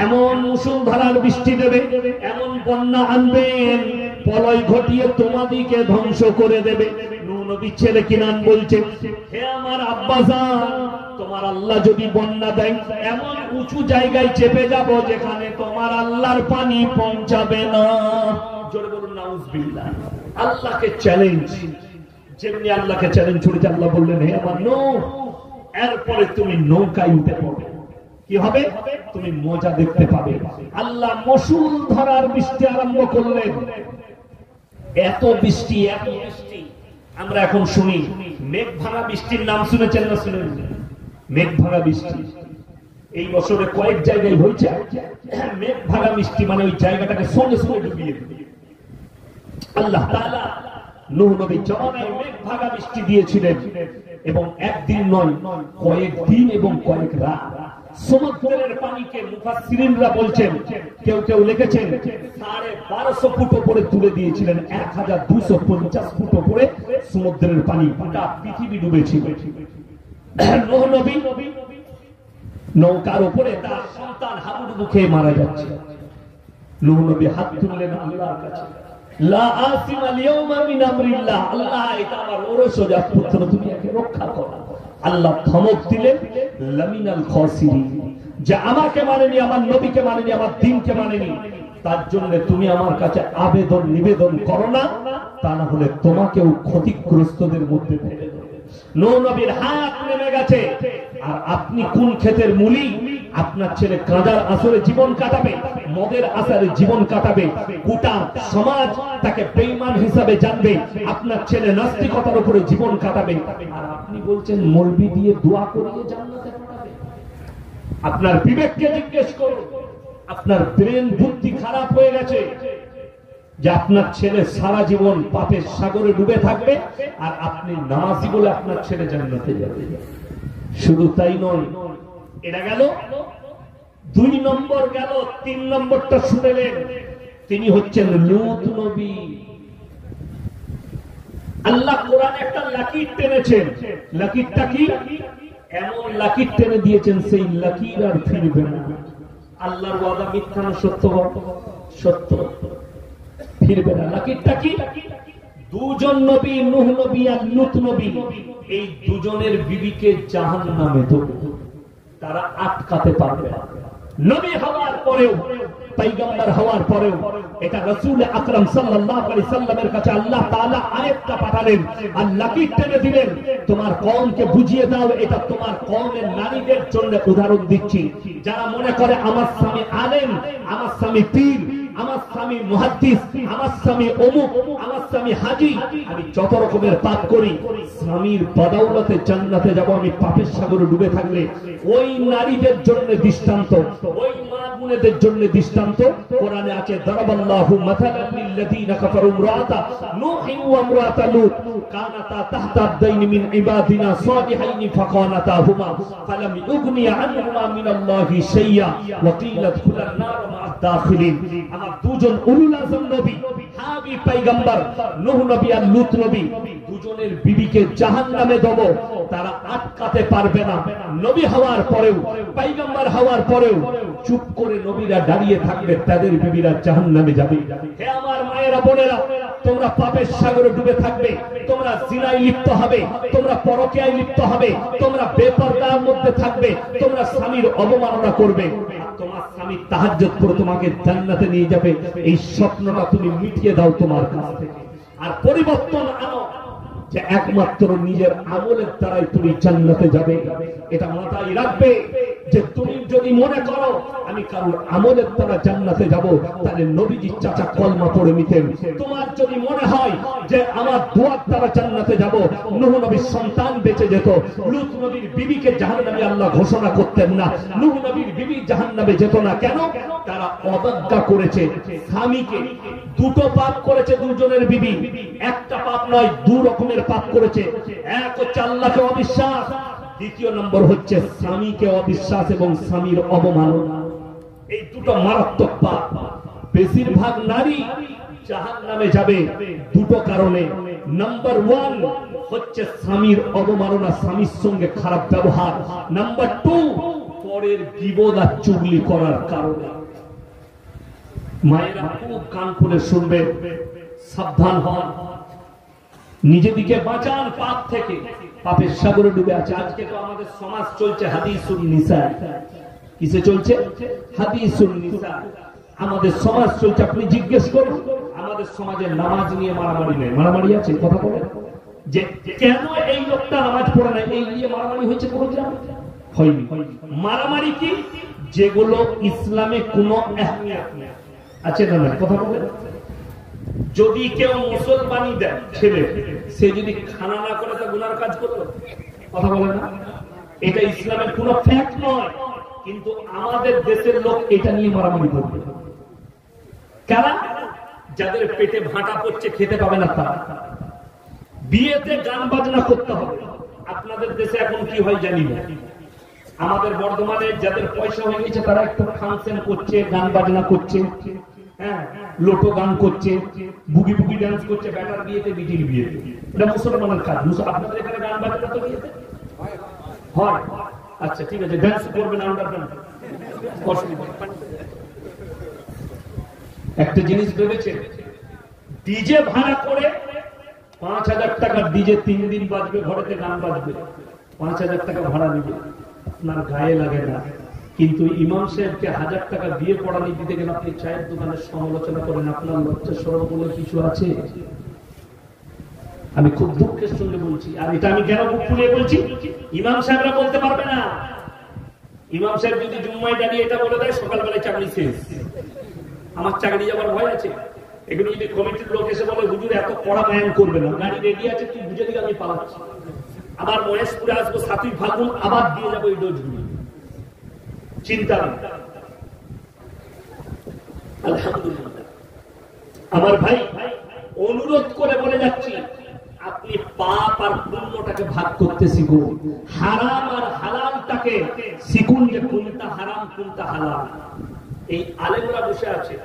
এমন মুষলধারার বৃষ্টি দেবে, এমন বন্যা আনবেন, প্রলয় ঘটিয়ে তোমাদিকে ধ্বংস করে দেবে। নূহ নবীর ছেলে কিনান বলছে, হে আমার আব্বাজান, তোমার আল্লাহ যদি বন্যা দেয়, এমন উঁচু জায়গায় চেপে যাব যেখানে তোমার আল্লাহর পানি পৌঁছাবে না। জোরে বলুন নাউজুবিল্লাহ। আল্লাহকে চ্যালেঞ্জ, যেমনি আল্লাহকে চ্যালেঞ্জ ছুড়েছে, আল্লাহ বললেন, হে আমার নূহ, এরপরে তুমি নৌকায় উঠে পড়বে। কি হবে? তুমি মজা দেখতে পাবে। আল্লাহ মশুল ধরার বৃষ্টি আরম্ভ করলেন। এত বৃষ্টি, এত বৃষ্টি। আমরা এখন শুনি মেঘ ভাঙা বৃষ্টির নাম শুনেছেন না? শুনেন? মেঘ ভাঙা বৃষ্টি এই বছরে কয়েক জায়গায় হয়েছে। মেঘ ভাঙা বৃষ্টি মানে ওই জায়গাটাকে সঙ্গে সঙ্গে ডুবিয়ে দেবে। আল্লাহ তাআলা নূহ নবীর জামানায় মেঘ ভাঙা বৃষ্টি দিয়েছিলেন, এবং একদিন নয়, কয়েক দিন এবং কয়েক রাত। সমুদ্রের পানিকে মুফাসসিরিনরা বলছেন, কেউ কেউ লিখেছেন 1250 ফুট উপরে তুলে দিয়েছিলেন। 1250 ফুট উপরে সমুদ্রের পানি, গোটা পৃথিবী ডুবেছিল। নূহ নবী নৌকার উপরে, তার সন্তান হাবুডুবু খেয়ে মারা যাচ্ছে। নূহ নবী হাত তুললেন আল্লাহর কাছে, লা আসিমা আল-ইয়াওমা মিন আমরিল্লাহ, আল্লাহ এটা আমার ওরসজাত পুত্র, তুমি একে রক্ষা করো। আল্লাহ ধমক দিলেন, লামিনাল খাসিরিন, যে আমাকে মানেনি, আমার নবীকে মানেনি, আমার দ্বীনকে মানেনি, তার জন্য তুমি আমার কাছে আবেদন নিবেদন করো না, তা না হলে তোমাকেও ক্ষতিগ্রস্তদের মধ্যে ফেলে দেব। নূহ নবীর হাত নেমে গেছে। আর আপনি কোন ক্ষেতের মূলি? আপনার ছেলে গাঁজার আসরে জীবন কাটাবে, মদের আসরে জীবন কাটাবে, গোটা সমাজ তাকে বেঈমান হিসাবে জানবে। আপনার ছেলে নাস্তিকতার উপরে জীবন কাটাবে, আর আপনি বলছেন মলবি দিয়ে দোয়া করিয়ে জান্নাতে পাঠাবে। আপনার বিবেককে জিজ্ঞেস করুন। আপনার ব্রেন বুদ্ধি খারাপ হয়ে গেছে যে আপনার ছেলে সারা জীবন পাপের সাগরে ডুবে থাকবে, আর আপনি নামাজি বলে আপনার ছেলে জান্নাতে যাবে। শুধু তাই নয়, এটা গেল 2 নম্বর, গেল 3 নম্বরটা শুনেলেন, তিনি হচ্ছেন লূত নবী। আল্লাহ কোরআনে একটা লাকির টেনেছেন। লাকিরটা কি? এমন লাকির টেনে দিয়েছেন, সেই লাকির আর ফিরবে না। আল্লাহর ওয়াদা মিথ্যা না সত্য? সত্য। ফিরবে না। লাকিরটা কি? দুজন নবী, নূহ নবী আর লূত নবী, এই দুজনের বিবিকে জাহান্নামে দেবে, তারা আটকাতে পারবে না। নবী হওয়ার পরেও, পয়গম্বর হওয়ার পরেও, এটা রাসূল আকরাম সাল্লাল্লাহু আলাইহি সাল্লামের কাছে আল্লাহ তাআলা আয়াতটা পাঠালেন, আল্লাহকে টেনে দিলেন, তোমার কওমকে বুঝিয়ে দাও, এটা তোমার কওমের নারীদের জন্য উদাহরণ দিচ্ছি, যারা মনে করে আমার স্বামী আলেম, আমার স্বামী পীর, আমার স্বামী মুহাদ্দিস, আমার স্বামী অমুক, আমার স্বামী হাজী, আমি যত রকমের পাপ করি, স্বামীর বদৌলতে জান্নাতে যাব, আমি পাপের সাগরে ডুবে থাকলে ওই নারীদের জন্য দৃষ্টান্ত, ওই মা বোনেদের জন্য দৃষ্টান্ত কোরআনে আছে। দারাবাল্লাহু মাসালান লিল্লাযীনা কাফারু ইমরাআতা নূহিন ওয়া ইমরাআতা লূত কানাতা তাহতা আবদাইন মিন ইবাদিনা সালিহাইন ফাকানাতাহুমা ফালাম ইউগনিয়া আনহুমা মিনাল্লাহি শাইয়্যা ওয়া কিলা দুখুলান নার মা'আদ দাখিলিন। আমার দুজন উলুল আযম নবী, হাবি পয়গম্বর নূহ নবী আর লূত নবী, দুজনের বিবিকে জাহান্নামে দেব, তারা আটকাতে পারবে না। নবী হওয়ার পরেও, পয়গম্বর হওয়ার পরেও চুপ করে নবীরা দাঁড়িয়ে থাকবে, তাদের বিবিরা জাহান্নামে যাবে। হে আমার মায়েরা, বোনেরা, তোমরা পাপের সাগরে ডুবে থাকবে, তোমরা জিনায় লিপ্ত হবে, তোমরা পরকীয়ায় লিপ্ত হবে, তোমরা বেপরদার মধ্যে থাকবে, তোমরা স্বামীর অবমাননা করবে, তোমার স্বামী তাহাজ্জুদ করে তোমাকে জান্নাতে নিয়ে যাবে। এই স্বপ্নটা তুমি মিটিয়ে দাও তোমার কাছ থেকে, আর পরিবর্তন আনো যে একমাত্র নিজের আমলের দ্বারাই তুমি জান্নাতে যাবে। এটা মাথায় রাখবে যে তুমি যদি মনে করো আমি কারোর আমলের দ্বারা জান্নাতে যাব, তাহলে নবীজির চাচা কলমা পড়ে নিতেন। তোমার যদি মনে হয় যে আমার দুয়ার দ্বারা জান্নাতে যাব, নূহ নবীর সন্তান বেঁচে যেত, লূত নবীর বিবিকে জাহান্নামে আল্লাহ ঘোষণা করতেন না, নূহ নবীর বিবি জাহান্নামে যেত না। কেন? তারা অবজ্ঞা করেছে স্বামীকে। দুটো পাপ করেছে দুজনের বিবি, একটা পাপ নয়, দু রকমের পাপ করেছে। এক হচ্ছে আল্লাহকে অবিশ্বাস, দ্বিতীয় নম্বর হচ্ছে স্বামীকে অবিশ্বাস এবং স্বামীর অবমাননা। এই দুটো মারাত্মক পাপ। বেশিরভাগ নারী জাহান্নামে যাবে দুটো কারণে। নাম্বার 1 হচ্ছে স্বামীর অবমাননা, স্বামীর সঙ্গে খারাপ ব্যবহার। নাম্বার 2 পরের গীবত আর চুগলি করার কারণে। মায়েরা খুব কান খুলে শুনবে, সাবধান হন, নিজেদিকে বাঁচান পাপ থেকে। পাপের সাগরে ডুবে আছে। আজকে তো আমাদের সমাজ চলছে হাদিসুন নিসা। কিসে চলছে? হাদিসুন নিসা। আমাদের সমাজ চলছে, আপনি জিজ্ঞেস করুন আমাদের সমাজে নামাজ নিয়ে মারামারি নেই। মারামারি আছে? কথা বলেন যে কেন এই লোকটা নামাজ পড়ে না, এই নিয়ে মারামারি হয়েছে কোনো গ্রামে? হয়নি। মারামারি কি? যেগুলো ইসলামে কোনো আহমিয়ত নেই আছে না? কথা বলেন। যদি কেউ মুসলমানি দেয় ছেলে, সে যদি খানা না করে তা গুনার কাজ করবে? কথা বলে না? এটা ইসলামের কোনো ফ্যাক্ট নয়, কিন্তু আমাদের দেশের লোক এটা নিয়ে মারামারি করবে। কারা? যাদের পেটে ভাঁটা পড়ছে, খেতে পাবে না তারা। বিয়েতে গান বাজনা করতে হবে। আপনাদের দেশে এখন কি হয় জানি না, আমাদের বর্ধমানে যাদের পয়সা হয়ে গেছে তারা একটু ফাংশন করছে, গান বাজনা করছে, হ্যাঁ, লোটো গান করছে, বুগি বুগি ডান্স করছে, ব্যাটার বিয়েতে, বিটির বিয়েতে। এটা মুসলমানের কাজ। আপনাদের এখানে গান বাজনা তো বিয়েতে হয়? আচ্ছা ঠিক আছে, ডান্স করবেন, আন্ডারগ্রাউন্ড। একটা জিনিস ভেবেছে, ডিজে ভাড়া করে 5000 টাকা, ডিজে 3 দিন বাজবে, ঘরেতে গান বাজবে, 5000 টাকা ভাড়া নিবে, আপনার গায়ে লাগে না। কিন্তু ইমাম সাহেবকে 1000 টাকা দিয়ে পড়ানি দিতে গেলে আপনি চায়ের দোকানের সমালোচনা করেন, আপনার লজ্জা শরম বলে কিছু আছে? আমি খুব দুঃখের সঙ্গে বলছি, আর এটা আমি কেন বুক ফুলিয়ে বলছি, ইমাম সাহেবরা বলতে পারবে না। ইমাম সাহেব যদি জুম্মায় দাঁড়িয়ে এটা বলে দেয় সকালবেলায় চাকরি শেষ, আমার চাকরি যাবার ভয় আছে। এগুলো যদি কমিটির লোক এসে বলে হুজুর এত কড়া বয়ান করবে না, গাড়ি রেডি আছে, তুই বুঝে দিকে আমি পালাচ্ছি, আবার মহেশপুরে আসবো 7ই ফাল্গুন, আবার দিয়ে যাবো এই ডোজগুলি, চিন্তা নেই। আলহামদুলিল্লাহ আমার ভাই, অনুরোধ করে বলে যাচ্ছি, আপনি পাপ আর পুণ্যটাকে ভাগ করতে শিখুন, হারাম আর হালালটাকে শিখুন, যে কোনটা হারাম কোনটা হালাল। এই আলেমরা বসে আছে,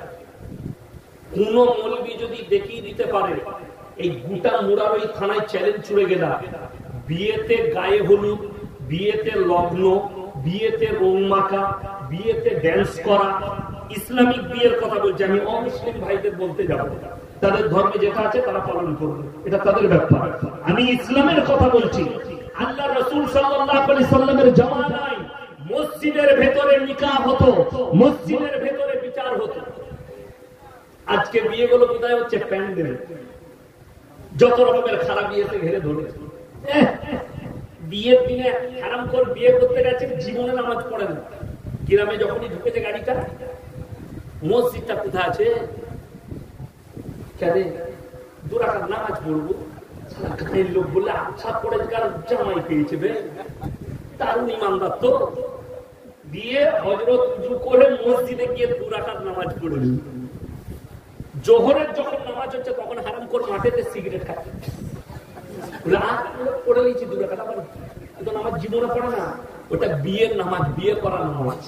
কোন মৌলবি যদি দেখিয়ে দিতে পারে, এই গোটা মুড়ার ওই থানায় চ্যালেঞ্জ ছুড়ে গেলাম, বিয়েতে গায়ে হলুদ, বিয়েতে লগ্ন, বিয়েতে রং মাখা, বিয়েতে ড্যান্স করা, ইসলামিক বিয়ের কথা বলছি, আমি অমুসলিম ভাইদের বলতে যাবো, তাদের ধর্মে যেটা আছে তারা পালন করবে, এটা তাদের ব্যাপার। আমি ইসলামের কথা বলছি। আল্লাহ রাসূল সাল্লাল্লাহু আলাইহি সাল্লামের জামানায় মসজিদের ভেতরে নিকাহ হতো, মসজিদের ভেতরে বিচার হতো। আজকে বিয়েগুলো কোথায় হচ্ছে? প্যান্ডেলে। যত রকমের খারাপ বিয়েতে ঘিরে ধরেছে। বিয়ের দিনে হারাম করে বিয়ে করতে গেছে, জীবনে নামাজ পড়ে না। গ্রামে যখনই ঢুকেছে গাড়িটা, মসজিদটা কোথায় আছে? কেন 2 রাকাত নামাজ পড়বো? গায়ের লোক বললে আচ্ছা পড়ে কার জামাই পেয়েছে বে, দারুণ ইমানদার তো। দিয়ে হযরত উযু করে মসজিদে গিয়ে 2 রাকাত নামাজ পড়ে নিল। জোহরের যখন নামাজ হচ্ছে তখন হারাম করে মাঠেতে সিগারেট খাচ্ছে। পড়ে নিয়েছি 2 রাকাত, আবার কিন্তু নামাজ জীবনে পড়ে না। ওটা বিয়ের নামাজ, বিয়ে করার নামাজ।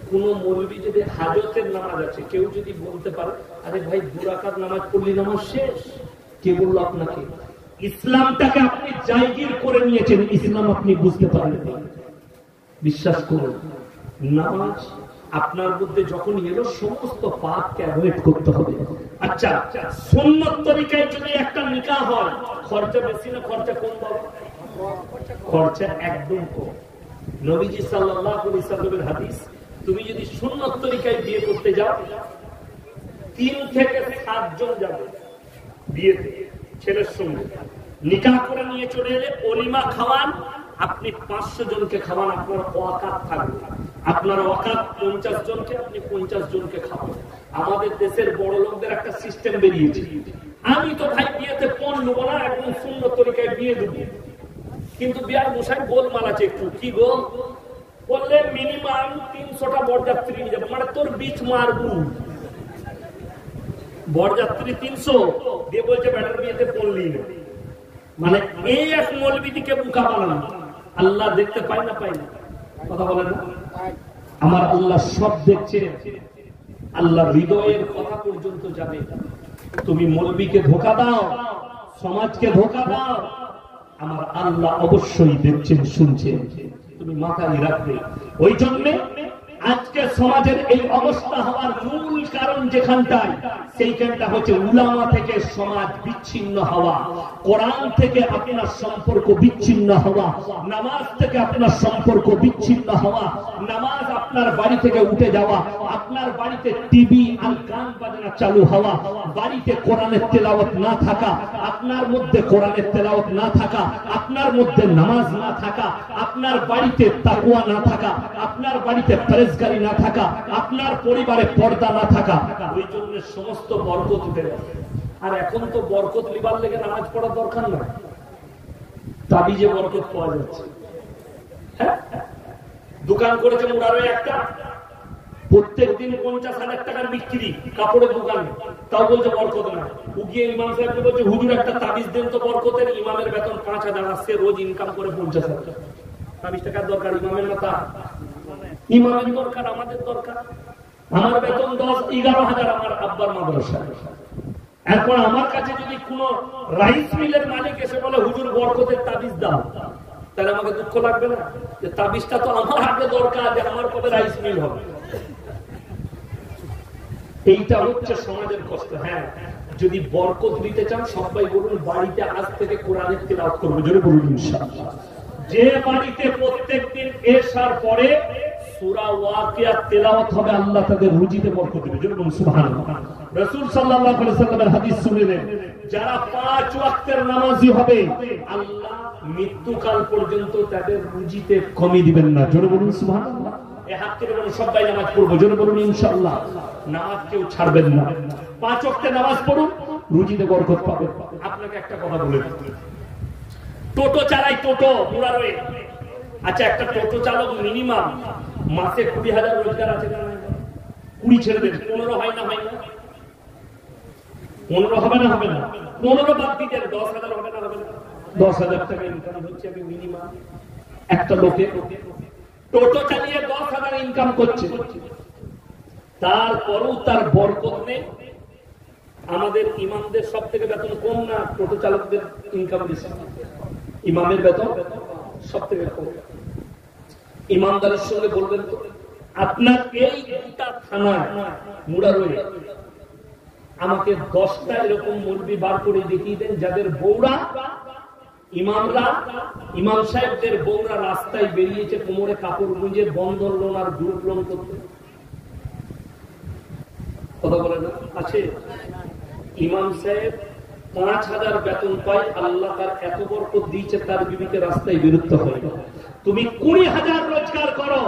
কোন মৌলবী যদি হাজতের নামাজ আছে, কেউ যদি বলতে পারে আরে ভাই 2 রাকাত নামাজ পড়লি নামাজ শেষ, কে বললো আপনাকে? ইসলামটাকে আপনি জায়গির করে নিয়েছেন, ইসলাম আপনি বুঝতে পারেন। বিশ্বাস করুন, নামাজ আপনার মধ্যে যখন এলো সমস্ত পাপকে অ্যাভয়েড করতে হবে। আচ্ছা, সুন্নত তরিকায় যদি একটা নিকাহ হয়, খরচা বেশি না খরচা কম? বলো, খরচা একদম কম। নবীজি সাল্লাল্লাহু আলাইহি সাল্লামের হাদিস, তুমি যদি সুন্নত তরিকায় বিয়ে করতে যাও, 3 থেকে 7 জন যাবে বিয়েতে ছেলের সঙ্গে। নিকাহ করে নিয়ে চলে এলে ওলিমা খাওয়ান, আপনি 500 জনকে খাওয়ান, আপনার ওয়াকাত থাকবে। আপনার ওয়াকাত 50 জনকে, আপনি 50 জনকে খাওয়ান। আমাদের দেশের বড় লোকদের একটা সিস্টেম বেরিয়েছে, আমি তো ভাই বিয়েতে পণ নেবো না, একদম সুন্নত তরিকায় বিয়ে দেবো। কিন্তু বিয়ার মশাই গোলমাল আছে একটু। কি গো? বললে মিনিমাম 300টা বরযাত্রী যাবে, মানে তোর বিচ মারবু। বরযাত্রী 300 দিয়ে বলছে ব্যাটার বিয়েতে পড়লি না। মানে এই এক মৌলবীদিকে বোকা বানানো। আল্লাহ দেখতে পায় না? পায় না? কথা বলে না? আমার আল্লাহ সব দেখছে। আল্লাহ হৃদয়ের কথা পর্যন্ত যাবে। তুমি মৌলবীকে ধোঁকা দাও, সমাজকে ধোঁকা দাও, আমার আল্লাহ অবশ্যই দেখছেন, শুনছেন। তুমি মাথায় রাখবে। ওই জন্য আজকে সমাজের এই অবস্থা হওয়ার মূল কারণ যেখানটায়, সেইখানটা হচ্ছে উলামা থেকে সমাজ বিচ্ছিন্ন হওয়া, কোরআন থেকে আপনার সম্পর্ক বিচ্ছিন্ন হওয়া, নামাজ থেকে আপনার সম্পর্ক বিচ্ছিন্ন হওয়া, নামাজ আপনার বাড়ি থেকে উঠে যাওয়া, আপনার বাড়িতে টিভি আর গান বাজনা চালু হওয়া, বাড়িতে কোরআনের তেলাওয়াত না থাকা, আপনার মধ্যে কোরআনের তেলাওয়াত না থাকা, আপনার মধ্যে নামাজ না থাকা, আপনার বাড়িতে তাকওয়া না থাকা, আপনার বাড়িতে পরেজগারি না থাকা, আপনার পরিবারে পর্দা না থাকা। ওই জন্য সমস্ত বরকত উঠে গেছে। আর এখন তো বরকত লিবার লেগে নামাজ পড়ার দরকার না, তাবিজে বরকত পাওয়া যাচ্ছে। হ্যাঁ, দোকান করেছে মুরারে একটা, প্রত্যেক দিন 50,000 টাকার বিক্রি, কাপড়ের দোকান, তাও বলছে বরকত না। উগিয়ে ইমাম সাহেবকে বলছে হুজুর একটা তাবিজ দেন তো বরকতের। ইমামের বেতন 5,000, আসছে রোজ ইনকাম করে 50,000। তাবিজ টাকার দরকার ইমামের না? তা ইমামের দরকার, আমাদের দরকার। আমার বেতন 10-11,000 আমার আব্বার মাদ্রাসা। এখন আমার কাছে যদি কোন রাইস মিলের মালিক এসে বলে হুজুর বরকতের তাবিজ দাও, তাহলে আমাকে দুঃখ লাগবে না যে তাবিজটা তো আমার আগে দরকার, যে আমার কবে রাইস মিল হবে? এইটা হচ্ছে সমাজের কষ্ট। হ্যাঁ, যদি বরকত দিতে চান সবাই বলুন বাড়িতে আজ থেকে কোরআনের তেলাওয়াত করবে, জোরে বলুন ইনশাআল্লাহ। যে বাড়িতে প্রত্যেকদিন এশার পরে সূরা ওয়াকিয়া তেলাওয়াত হবে, আল্লাহ তাদের রুজিতে বরকত দিবে, জোরে বলুন সুবহানাল্লাহ। রাসূল সাল্লাল্লাহু আলাইহি সাল্লামের হাদিস শুনলেন, যারা 5 ওয়াক্তের নামাজি হবে আল্লাহ মৃত্যুকাল পর্যন্ত তাদের রুজিতে কমি দিবেন না, জোরে বলুন সুবহানাল্লাহ। এই হাত থেকে বলুন সবাই নামাজ পড়বো, জোরে বলুন ইনশাআল্লাহ। নামাজ কেউ ছাড়বেন না, 5 ওয়াক্তে নামাজ পড়ুন, রুজিতে বরকত পাবেন। আপনাকে একটা কথা বলে দিই, টোটো চালাই, টোটো মুরারে। আচ্ছা, একটা টোটো চালক মিনিমাম মাসে 20,000 রোজগার আছে না? 20 ছেড়ে দেন, 15 হয় না? হয় না? 15 হবে না? হবে না? 15 বাদ দিতে 10,000 হবে না? হবে না? 10,000 টাকা ইনকাম হচ্ছে আমি মিনিমাম। একটা লোকে টোটো চালিয়ে 10,000 ইনকাম করছে, তারপরও তার বরকত নেই। আমাদের ইমামদের সব থেকে বেতন কম না টোটো চালকদের ইনকাম বেশি? ইমামের বেতন সব থেকে কম। ইমানদারের সঙ্গে বলবেন তো, আপনার এই গোটা থানায় মুরারোয়ে আমাকে 10টা এরকম মৌলবি বার করে দেখিয়ে দেন যাদের বউরা ইমামরা ইমাম সাহেবদের বউরা রাস্তায় বেরিয়েছে কোমরে কাপড় গুঁজে বন্ধন লোন আর গ্রুপ লোন করতে। কথা বলে না আছে? ইমাম সাহেব 5,000 বেতন পায়, আল্লাহ তার এত বরকত দিয়েছে, তার বিবিকে রাস্তায় বিরুদ্ধ হয়। তুমি 20,000 রোজগার করো,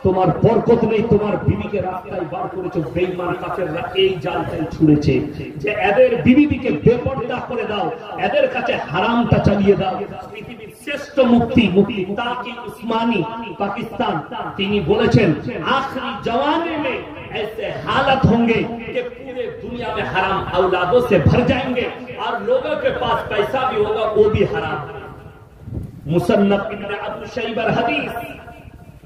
তোমার বরকত নেই, তোমার বিবিকে রাস্তায় বার করেছো। বেঈমান কাফেররা এই জালটাই ছুঁড়েছে যে এদের বিবিকে বেপরদা করে দাও, এদের কাছে হারামটা চালিয়ে দাও। পৃথিবীর শ্রেষ্ঠ মুফতি মুফতি তাকি উসমানী পাকিস্তান, তিনি বলেছেন आखिरी जमाने में ऐसे हालत होंगे कि पूरे दुनिया में हराम औलादों से भर जाएंगे और लोगों के पास पैसा भी होगा वो भी हराम। मुसन्नफ इब्न अबू शैबर हदीस,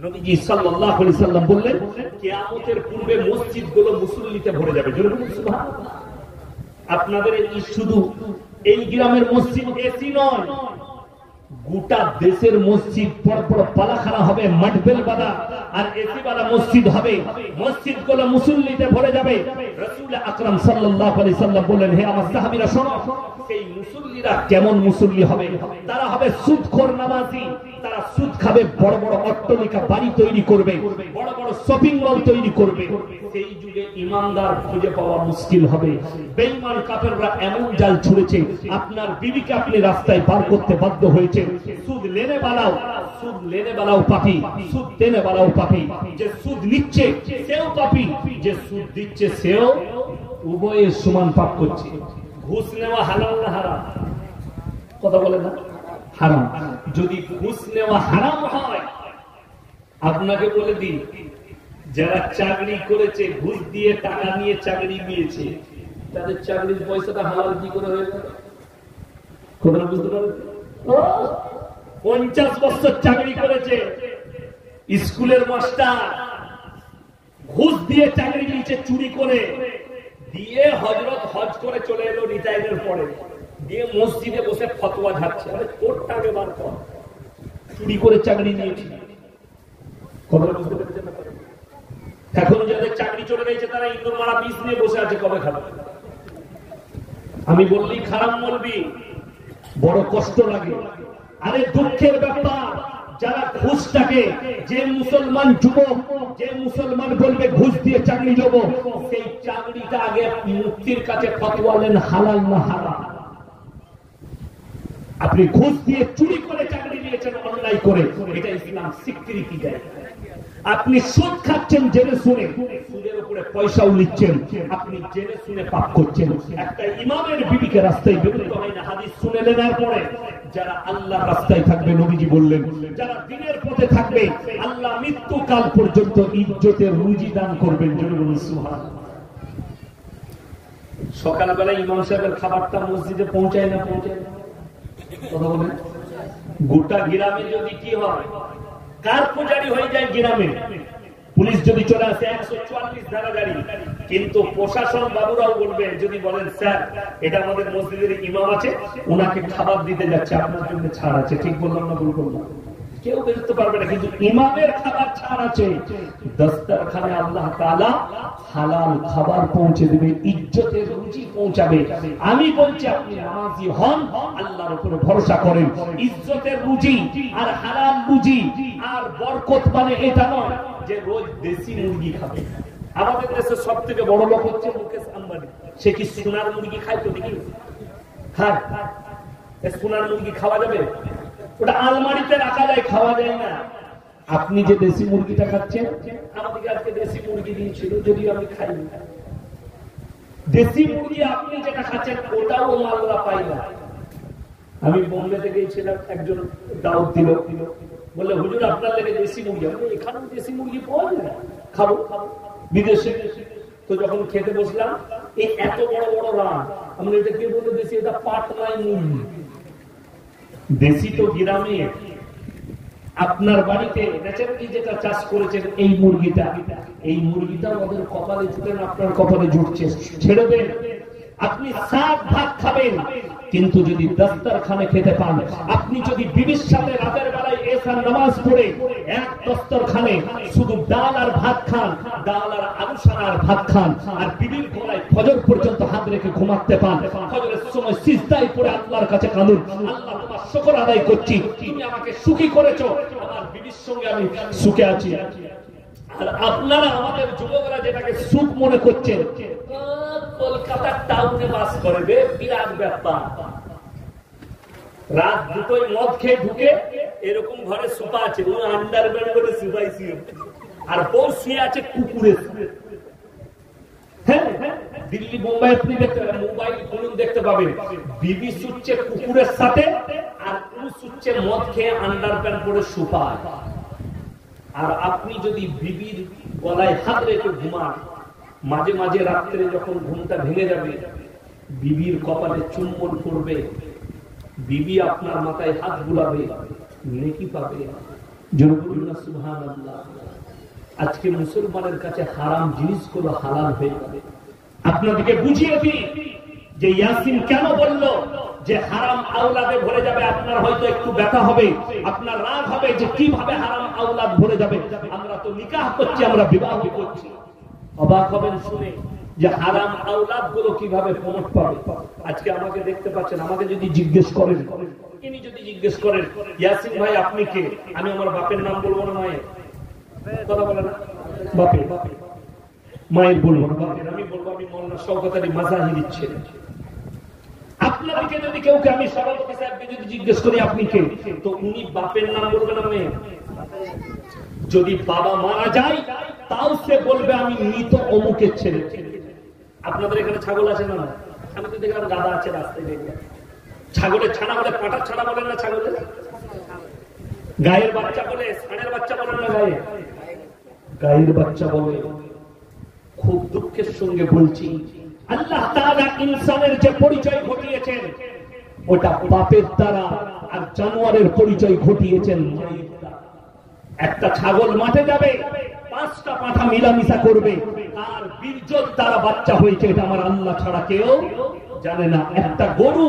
নবীজি সাল্লাল্লাহু আলাইহি সাল্লাম বললেন কিয়ামতের পূর্বে মসজিদগুলো মুসল্লিতে ভরে যাবে। জোরে বলুন সুবহানাল্লাহ। আপনাদের এই শুধু এই গ্রামের মসজিদ এসি নয়, গোটা দেশের মসজিদ বড় বড় পালাখানা হবে, মাঠবেল বাঁধা আর এসি বাঁধা মসজিদ হবে। মসজিদগুলো মুসল্লিতে ভরে যাবে। রাসূল আকরাম সাল্লাল্লাহু আলাইহি সাল্লাম বললেন, হে আমার সাহাবীরা শোনো, সেই মুসল্লিরা কেমন মুসল্লি হবে? তারা হবে সুদখোর নামাজি, তারা সুদ খাবে, বড় বড় অট্টালিকা বাড়ি তৈরি করবে, বড় বড় শপিং মল তৈরি করবে। সেই যুগে ইমানদার খুঁজে পাওয়া মুশকিল হবে। বেঈমান কাফেররা এমন জাল ছুঁড়েছে, আপনার বিবিকে আপনি রাস্তায় পার করতে বাধ্য হয়েছে। সুদ লেনে বালাও পাপী, সুদ দেনে বালাও পাপী। যে সুদ নিচ্ছে সেও পাপী, যে সুদ দিচ্ছে সেও, উভয়ে সমান পাপ করছে। ঘুষ নেওয়া হালাল না হারাম? কথা বলে না? হারাম। যদি ঘুষ নেওয়া হারাম হয়, আপনাকে বলে দিই, যারা চাকরি করেছে ঘুষ দিয়ে টাকা নিয়ে চাকরি নিয়েছে, তাদের চাকরির পয়সাটা হালাল কি করে হয়ে গেল? কথা বুঝতে পারবেন? 50 বছর চাকরি করেছে, স্কুলের মাস্টার ঘুষ দিয়ে চাকরি নিয়েছে, চুরি করে দিয়ে হজরত হজ করে চলে এলো রিটায়ারের পরে, দিয়ে মসজিদে বসে ফতোয়া ঝাড়ছে। আরে তোর টাকা বার কর, চুরি করে চাকরি নিয়েছি। এখন যাদের চাকরি চলে গেছে তারা ইন্দুর মারা বীজ নিয়ে বসে আছে, কবে খাবে? আমি বললি খারাপ বলবি, বড় কষ্ট লাগে। আরে দুঃখের ব্যাপার, যারা ঘুষটাকে, যে মুসলমান যুবক, যে মুসলমান বলবে ঘুষ দিয়ে চাকরি দেব, সেই চাকরিটা আগে মুফতির কাছে ফতোয়া নেন হালাল না হারাম। আপনি ঘুষ দিয়ে চুরি করে চাকরি নিয়েছেন অন্যায় করে, এটা ইসলাম স্বীকৃতি দেয়। আপনি সুদ খাচ্ছেন জেনে শুনে, সুদের উপরে পয়সাও নিচ্ছেন, আপনি জেনে শুনে পাপ করছেন। একটা ইমামের বিবিকে রাস্তায় বেরোতে হয় না, হাদিস শুনে নেওয়ার পরে। যারা আল্লাহর রাস্তায় থাকবে, নবীজি বললেন, যারা দ্বীনের পথে থাকবে, আল্লাহ মৃত্যুকাল পর্যন্ত ইজ্জতের রুজি দান করবেন। জোরে বলুন সুবহানাল্লাহ। সকালবেলা ইমাম সাহেবের খাবারটা মসজিদে পৌঁছায় না? কথা বলেন। গোটা গ্রামে যদি কি হয়, কার পূজারি হয়ে যায় গ্রামে, পুলিশ যদি চলে আসে 144 ধারা গাড়ি, কিন্তু প্রশাসন বাবুরাও বলবে, যদি বলেন স্যার এটা আমাদের মসজিদের ইমাম আছে, ওনাকে খাবার দিতে যাচ্ছে, আপনার জন্য ছাড় আছে। ঠিক বললাম না ভুল বললাম? কেউ বেরোতে পারবে না, কিন্তু ইমামের খাবার ছাড় আছে। দস্তরখানে আল্লাহ তাআলা হালাল খাবার পৌঁছে দেবে, ইজ্জতের রুজি পৌঁছাবে। আমি বলছি আপনি নামাজি হন, আল্লাহর উপরে ভরসা করেন। ইজ্জতের রুজি আর হালাল রুজি আর বরকত মানে এটা নয় যে রোজ দেশি মুরগি খাবে। আমাদের দেশের সব থেকে বড় লোক হচ্ছে মুকেশ আম্বানি। সে কি সোনার মুরগি খায়? তো দেখি খায়। সোনার মুরগি খাওয়া যাবে? ওটা আলমারিতে রাখা যায়, খাওয়া যায় না। আপনি যে দেশি মুরগিটা খাচ্ছেন, আমাদেরকে আজকে দেশি মুরগি দিয়েছিল, যদিও আমি খাই না। দেশি মুরগি আপনি যেটা খাচ্ছেন ওটাও আমরা পাই না। আমি বোম্বেতে গিয়েছিলাম, একজন দাওয়াত দিল, বললে হুজুর আপনার লেগে দেশি মুরগি। এখানেও দেশি মুরগি পাওয়া যায় না, খাবো বিদেশে। তো যখন খেতে বসলাম, এই এত বড় বড় রান, আমরা এটা কে বলে দেশি? এটা পাটনায় মুরগি। দেশি তো গ্রামে, আপনার বাড়িতে ন্যাচারালি যেটা চাষ করেছেন এই মুরগিটা, এই মুরগিটা ওদের কপালে জুটেন, আপনার কপালে জুটছে, ছেড়ে দেন। আপনি সাত ভাত খাবেন, কিন্তু যদি দস্তরখানে খেতে পান, আপনি যদি বিবির সাথে রাতের বেলায় এশার নামাজ পড়ে এক দস্তরখানে শুধু ডাল আর ভাত খান, ডাল আর আলু সানা আর ভাত খান, আর বিবির গলায় ফজর পর্যন্ত হাত রেখে ঘুমাতে পান, ফজরের সময় সিজদায় পড়ে আল্লাহর কাছে কাঁদুন, আল্লাহ তোমার শুকর আদায় করছি, তুমি আমাকে সুখী করেছো, আমার বিবির সঙ্গে আমি সুখে আছি। আর আপনারা আমাদের যুবকরা যেটাকে সুখ মনে করছেন, কলকাতার টাউনে বাস করবে, বিরাট ব্যাপার, রাত দুটোই মদ খেয়ে ঢুকে এরকম ঘরে সুপা আছে, আন্ডারগ্রাউন্ড করে সুপাইছি, আর বউ শুয়ে আছে কুকুরের। হ্যাঁ, দিল্লি বোম্বাই আপনি দেখতে মোবাইল খুলুন, দেখতে পাবেন বিবি শুচ্ছে কুকুরের সাথে, আর শুচ্ছে মদ খেয়ে আন্ডারপ্যান্ট পরে সুপা। আর আপনি যদি বিবির গলায় হাত রেখে ঘুমান, মাঝে মাঝে রাত্রে যখন ঘুমটা ভেঙে যাবে, বিবির কপালে চুম্বন করবে, বিবি আপনার মাথায় হাত বুলাবে, নেকি পাবে। সুবহানাল্লাহ। আজকে মুসলমানের কাছে হারাম জিনিসগুলো হালাল হয়ে যাবে। আপনাদেরকে বুঝিয়ে দিই যে ইয়াসিন কেন বলল যে হারাম আওলাদে ভরে যাবে। আপনার হয়তো একটু ব্যথা হবে, আপনার রাগ হবে যে কিভাবে হারাম আওলাদ ভরে যাবে। আমরা তো নিকাহ করছি, আমরা বিবাহ করছি, অবাক হবেন শুনে যে হারাম আওলাদ গুলো কিভাবে প্রমোট পাবে। আজকে আমাকে দেখতে পাচ্ছেন, আমাকে যদি জিজ্ঞেস করেন, ইনি যদি জিজ্ঞেস করেন ইয়াসিন ভাই আপনি কে, আমি আমার বাপের নাম বলবো না, মায়ের কথা বলে না, বাপের মায়ের বলবো না, বাপের আমি বলবো আমি মৌলানা শওকত আলী মাজাহিরি ছেলে। আপনাদেরকে যদি কেউকে আমি সভাপতি সাহেবকে যদি জিজ্ঞেস করি আপনি কে, তো উনি বাপের নাম বলবেন না মেয়ে। যদি বাবা মারা যায় তাও সে বলবে আমি মৃত অমুকের ছেলে। আপনাদের এখানে ছাগল আছে না? আমি তো দেখলাম গাদা আছে রাস্তায়, দেখলাম ছাগলের ছানা বলে, পাটার ছানা বলেন না ছাগলের, গায়ের বাচ্চা বলে, ষাঁড়ের বাচ্চা বলেন না, গায়ের বাচ্চা বলে। খুব দুঃখের সঙ্গে বলছি, আল্লাহ তাআলা ইনসানের যে পরিচয় ঘটিয়েছেন ওটা বাপের দ্বারা, আর জানোয়ারের পরিচয় ঘটিয়েছেন মায়ের দ্বারা। একটা ছাগল মাঠে যাবে, 5টা পাঁঠা মিলামিশা করবে, আর বীর্যের দ্বারা বাচ্চা হয়েছে, এটা আমার আল্লাহ ছাড়া কেউ জানে না। একটা গরু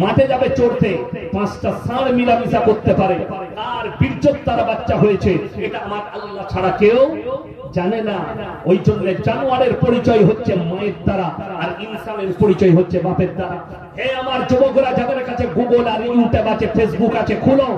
মাঠে যাবে চড়তে, 5টা ষাঁড় মিলামিশা করতে পারে, আর বীর্যের দ্বারা বাচ্চা হয়েছে, এটা আমার আল্লাহ ছাড়া কেউ জানে না। ওই জন্য জানোয়ারের পরিচয় হচ্ছে মায়ের দ্বারা, আর ইনসানের পরিচয় হচ্ছে বাপের দ্বারা। হে আমার যুবকরা, যাদের কাছে গুগল আর ইউটিউব আছে, ফেসবুক আছে, খুলো।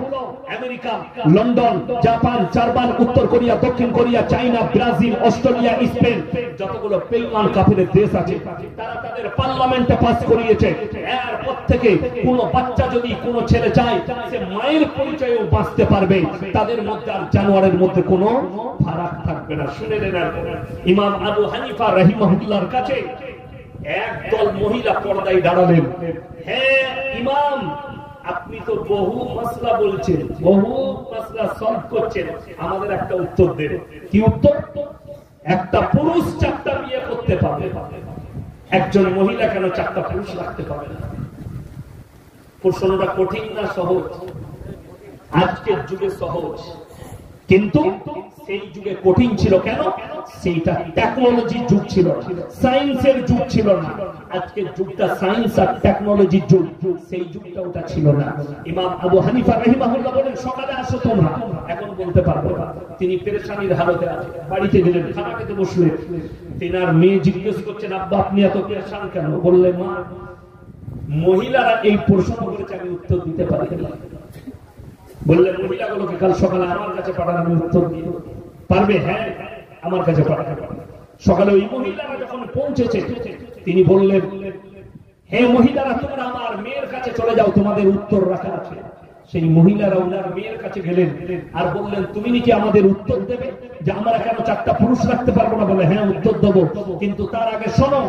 আমেরিকা, লন্ডন, জাপান, জার্মান, উত্তর কোরিয়া, দক্ষিণ কোরিয়া, চাইনা, ব্রাজিল, অস্ট্রেলিয়া, স্পেন, যতগুলো বেঈমান কাফিরের দেশ আছে, তারা তাদের পার্লামেন্টে পাস করিয়েছে, এরপর থেকে কোনো বাচ্চা যদি কোনো ছেলে চায় সে মায়ের পরিচয়েও বাঁচতে পারবে, তাদের মধ্যে আর জানোয়ারের মধ্যে কোনো ফারাক থাকবে না। শুনে নেন, ইমাম আবু হানিফা রাহিমাহুল্লাহর কাছে একদল মহিলা পর্দায় দাঁড়ালেন। হ্যাঁ ইমাম, আপনি তো বহু মাসলা বলছেন, বহু মাসলা সলভ করছেন, আমাদের একটা উত্তর দেন। কি উত্তর? একটা পুরুষ 4টা বিয়ে করতে পারবে, একজন মহিলা কেন 4টা পুরুষ রাখতে পারবে না? প্রশ্নটা কঠিন না সহজ? আজকের যুগে সহজ, কিন্তু সেই যুগে কঠিন ছিল। কেন? সেইটা টেকনোলজির যুগ ছিল, সায়েন্সের যুগ ছিল না। আজকের যুগটা সায়েন্স আর টেকনোলজির যুগ, সেই যুগটা ওটা ছিল না। ইমাম আবু হানিফা রাহিমাহুল্লাহ বলেন সকালে আসো তোমরা, এখন বলতে পারবো না। তিনি পেরেশানির হালতে আছে, বাড়িতে গেলেন, খানা খেতে বসলেন। তেনার মেয়ে জিজ্ঞেস করছেন আব্বা আপনি এত পেরেশান কেন? বললেন মা, মহিলারা এই প্রশ্ন করেছে, আমি উত্তর দিতে পারি না। বললেন মহিলাগুলোকে কাল সকালে আমার কাছে পাঠান, আমি উত্তর দিয়ে পারবে? হ্যাঁ আমার কাছে পাঠাতে পারবে। সকালে ওই মহিলারা যখন পৌঁছেছে, তিনি বললেন হে মহিলারা, তোমরা আমার মেয়ের কাছে চলে যাও, তোমাদের উত্তর রাখা আছে। সেই মহিলারা ওনার মেয়ের কাছে গেলেন আর বললেন তুমি নাকি আমাদের উত্তর দেবে যে আমরা কেন 4টা পুরুষ রাখতে পারবো না? বলে হ্যাঁ উত্তর দেবো, কিন্তু তার আগে শোনো,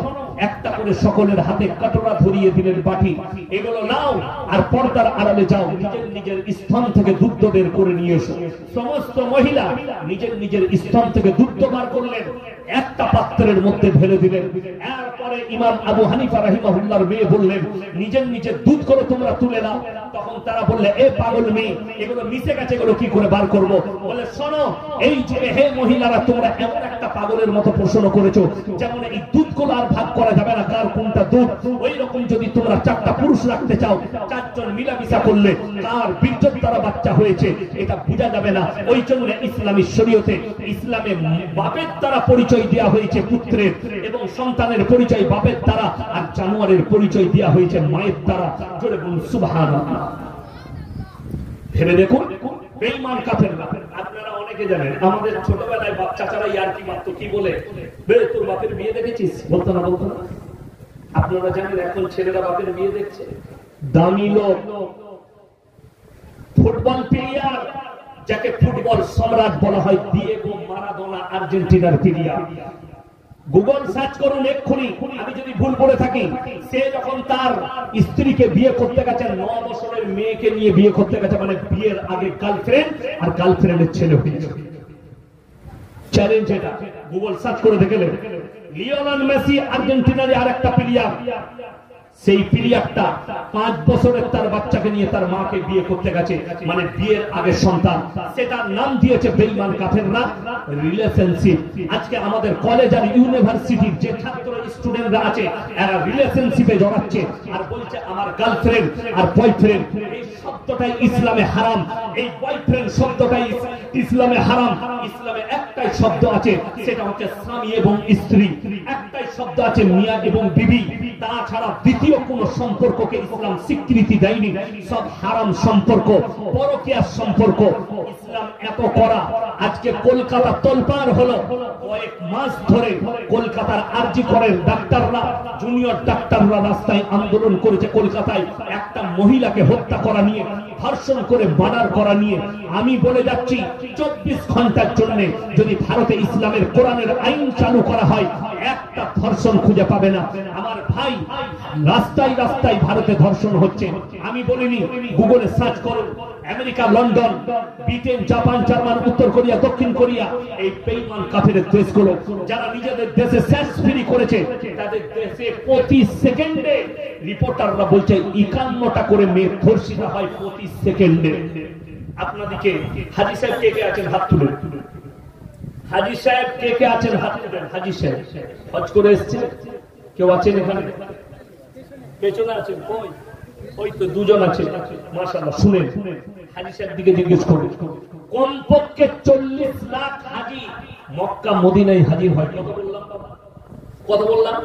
একটা করে সকলের হাতে কাটোরা ধরিয়ে দিলেন, বাটি, এগুলো নাও আর পর্দার আড়ালে যাও, নিজের নিজের স্তন থেকে দুধ বের করে নিয়ে এসো। সমস্ত মহিলা নিজের নিজের স্তন থেকে দুধ বার করলেন, একটা পাত্রের মধ্যে ঢেলে দিলেন। এরপরে ইমাম আবু হানিফা রাহিমাহুল্লাহর মেয়ে বললেন নিজের নিজের দুধ করে তোমরা তুলে নাও। তখন তারা বললে এ পাগল মেয়ে, এগুলো মিশে গেছে, এগুলো কি করে বার করবো? বলে শোনো, এই যে হে মহিলারা, তোমরা এমন একটা পাগলের মতো প্রশ্ন করেছো, যেমন এই দুধগুলো আর ভাগ করা যাবে না কার কোনটা দুধ, ওই রকম যদি তোমরা চারটা পুরুষ রাখতে চাও, চারজন মিলামিশা করলে কার বীর্যের দ্বারা বাচ্চা হয়েছে এটা বোঝা যাবে না। ওই জন্য ইসলামী শরীয়তে, ইসলামে বাপের দ্বারা পরিচয় দেওয়া হয়েছে পুত্রের, এবং সন্তানের পরিচয় বাপের দ্বারা, আর জানোয়ারের পরিচয় দেওয়া হয়েছে মায়ের দ্বারা। জোরে বলুন সুবহানাল্লাহ। ভেবে দেখুন, বেঈমান কাফের। আপনারা অনেকে জানেন, আমাদের ছোটবেলায় বাচ্চারা ইয়ার্কি মারতো, কি বলে, তোর বাপের বিয়ে দেখেছিস? বলতো না, বলতো না? আপনারা জানেন এখন ছেলেরা বাপের বিয়ে দেখছে। দামি লোক, ফুটবল প্লেয়ার, যাকে ফুটবল সম্রাট বলা হয়, দিয়েগো মারাদোনা, আর্জেন্টিনার প্লেয়ার। গুগল সার্চ করুন এক্ষুনি, আমি যদি ভুল করে থাকি। সে যখন তার স্ত্রীকে বিয়ে করতে গেছে, 9 বছরের মেয়েকে নিয়ে বিয়ে করতে গেছে, মানে বিয়ের আগে গার্লফ্রেন্ড, আর গার্লফ্রেন্ডের ছেলে হয়েছে। চ্যালেঞ্জ এটা, গুগল সার্চ করে দেখলে। লিওনেল মেসি আর্জেন্টিনার আরেকটা প্লেয়ার, সেই প্লেয়ারটা 5 বছরের তার বাচ্চাকে নিয়ে তার মাকে বিয়ে করতে গেছে, মানে বিয়ের আগে সন্তান। সেটার নাম দিয়েছে বেঈমান কাফেররা রিলেশনশিপ। আজকে আমাদের কলেজ আর ইউনিভার্সিটির যে ছাত্র স্টুডেন্টরা আছে, এরা রিলেশনশিপে জড়াচ্ছে আর বলছে আমার গার্লফ্রেন্ড আর বয়ফ্রেন্ড। এই শব্দটাই ইসলামে হারাম, এই বয়ফ্রেন্ড শব্দটাই ইসলামে হারাম। ইসলামে একটাই শব্দ আছে, সেটা হচ্ছে স্বামী এবং স্ত্রী। একটাই শব্দ আছে মিয়া এবং বিবি। তাছাড়া দ্বিতীয় কোন সম্পর্ককে ইসলাম স্বীকৃতি দেয়নি। সব হারাম সম্পর্ক, পরকীয়ার সম্পর্ক। ইসলাম এত করা, আজকে কলকাতা তোলপাড় হলো। কয়েক মাস ধরে কলকাতার আরজি করের ডাক্তাররা, জুনিয়র ডাক্তাররা রাস্তায় আন্দোলন করেছে কলকাতায় একটা মহিলাকে হত্যা করা নিয়ে, ধর্ষণ করে মার্ডার করা নিয়ে। আমি বলে যাচ্ছি, 24 ঘন্টার জন্য যদি ভারতে ইসলামের কোরআনের আইন চালু করা হয়, একটা ধর্ষণ খুঁজে পাবে না। আমার ভাই, রাস্তায় রাস্তায় ভারতে ধর্ষণ হচ্ছে। আমি বলিনি, গুগলে সার্চ করুন। America, London, Britain, Japan, German, উত্তর কোরিয়া, দক্ষিণ কোরিয়া, এই বেঈমান কাফেরের দেশগুলো যারা নিজেদের দেশে সেক্স ফ্রি করেছে, তাদের দেশে প্রতি সেকেন্ডে রিপোর্টাররা বলছে 51টা করে মেয়ে ধর্ষিত হয় প্রতি সেকেন্ডে। আপনাদেরকে হাজী সাহেব কে কে আছেন হাত তুলে? হাজী সাহেব কে কে আছেন হাত তুলেন? হাজী সাহেব হজ করে এসেছেন, কেউ আছেন এখানে? পেছনে আছেন? ওই তো দুজন আছে, মাশাআল্লাহ। শুনেন, হাজী সাহেব দিকে জিজ্ঞেস করুন। কমপক্ষে 40 লাখ হাজী মক্কা মদিনায় হাজির হয়। কত বললাম?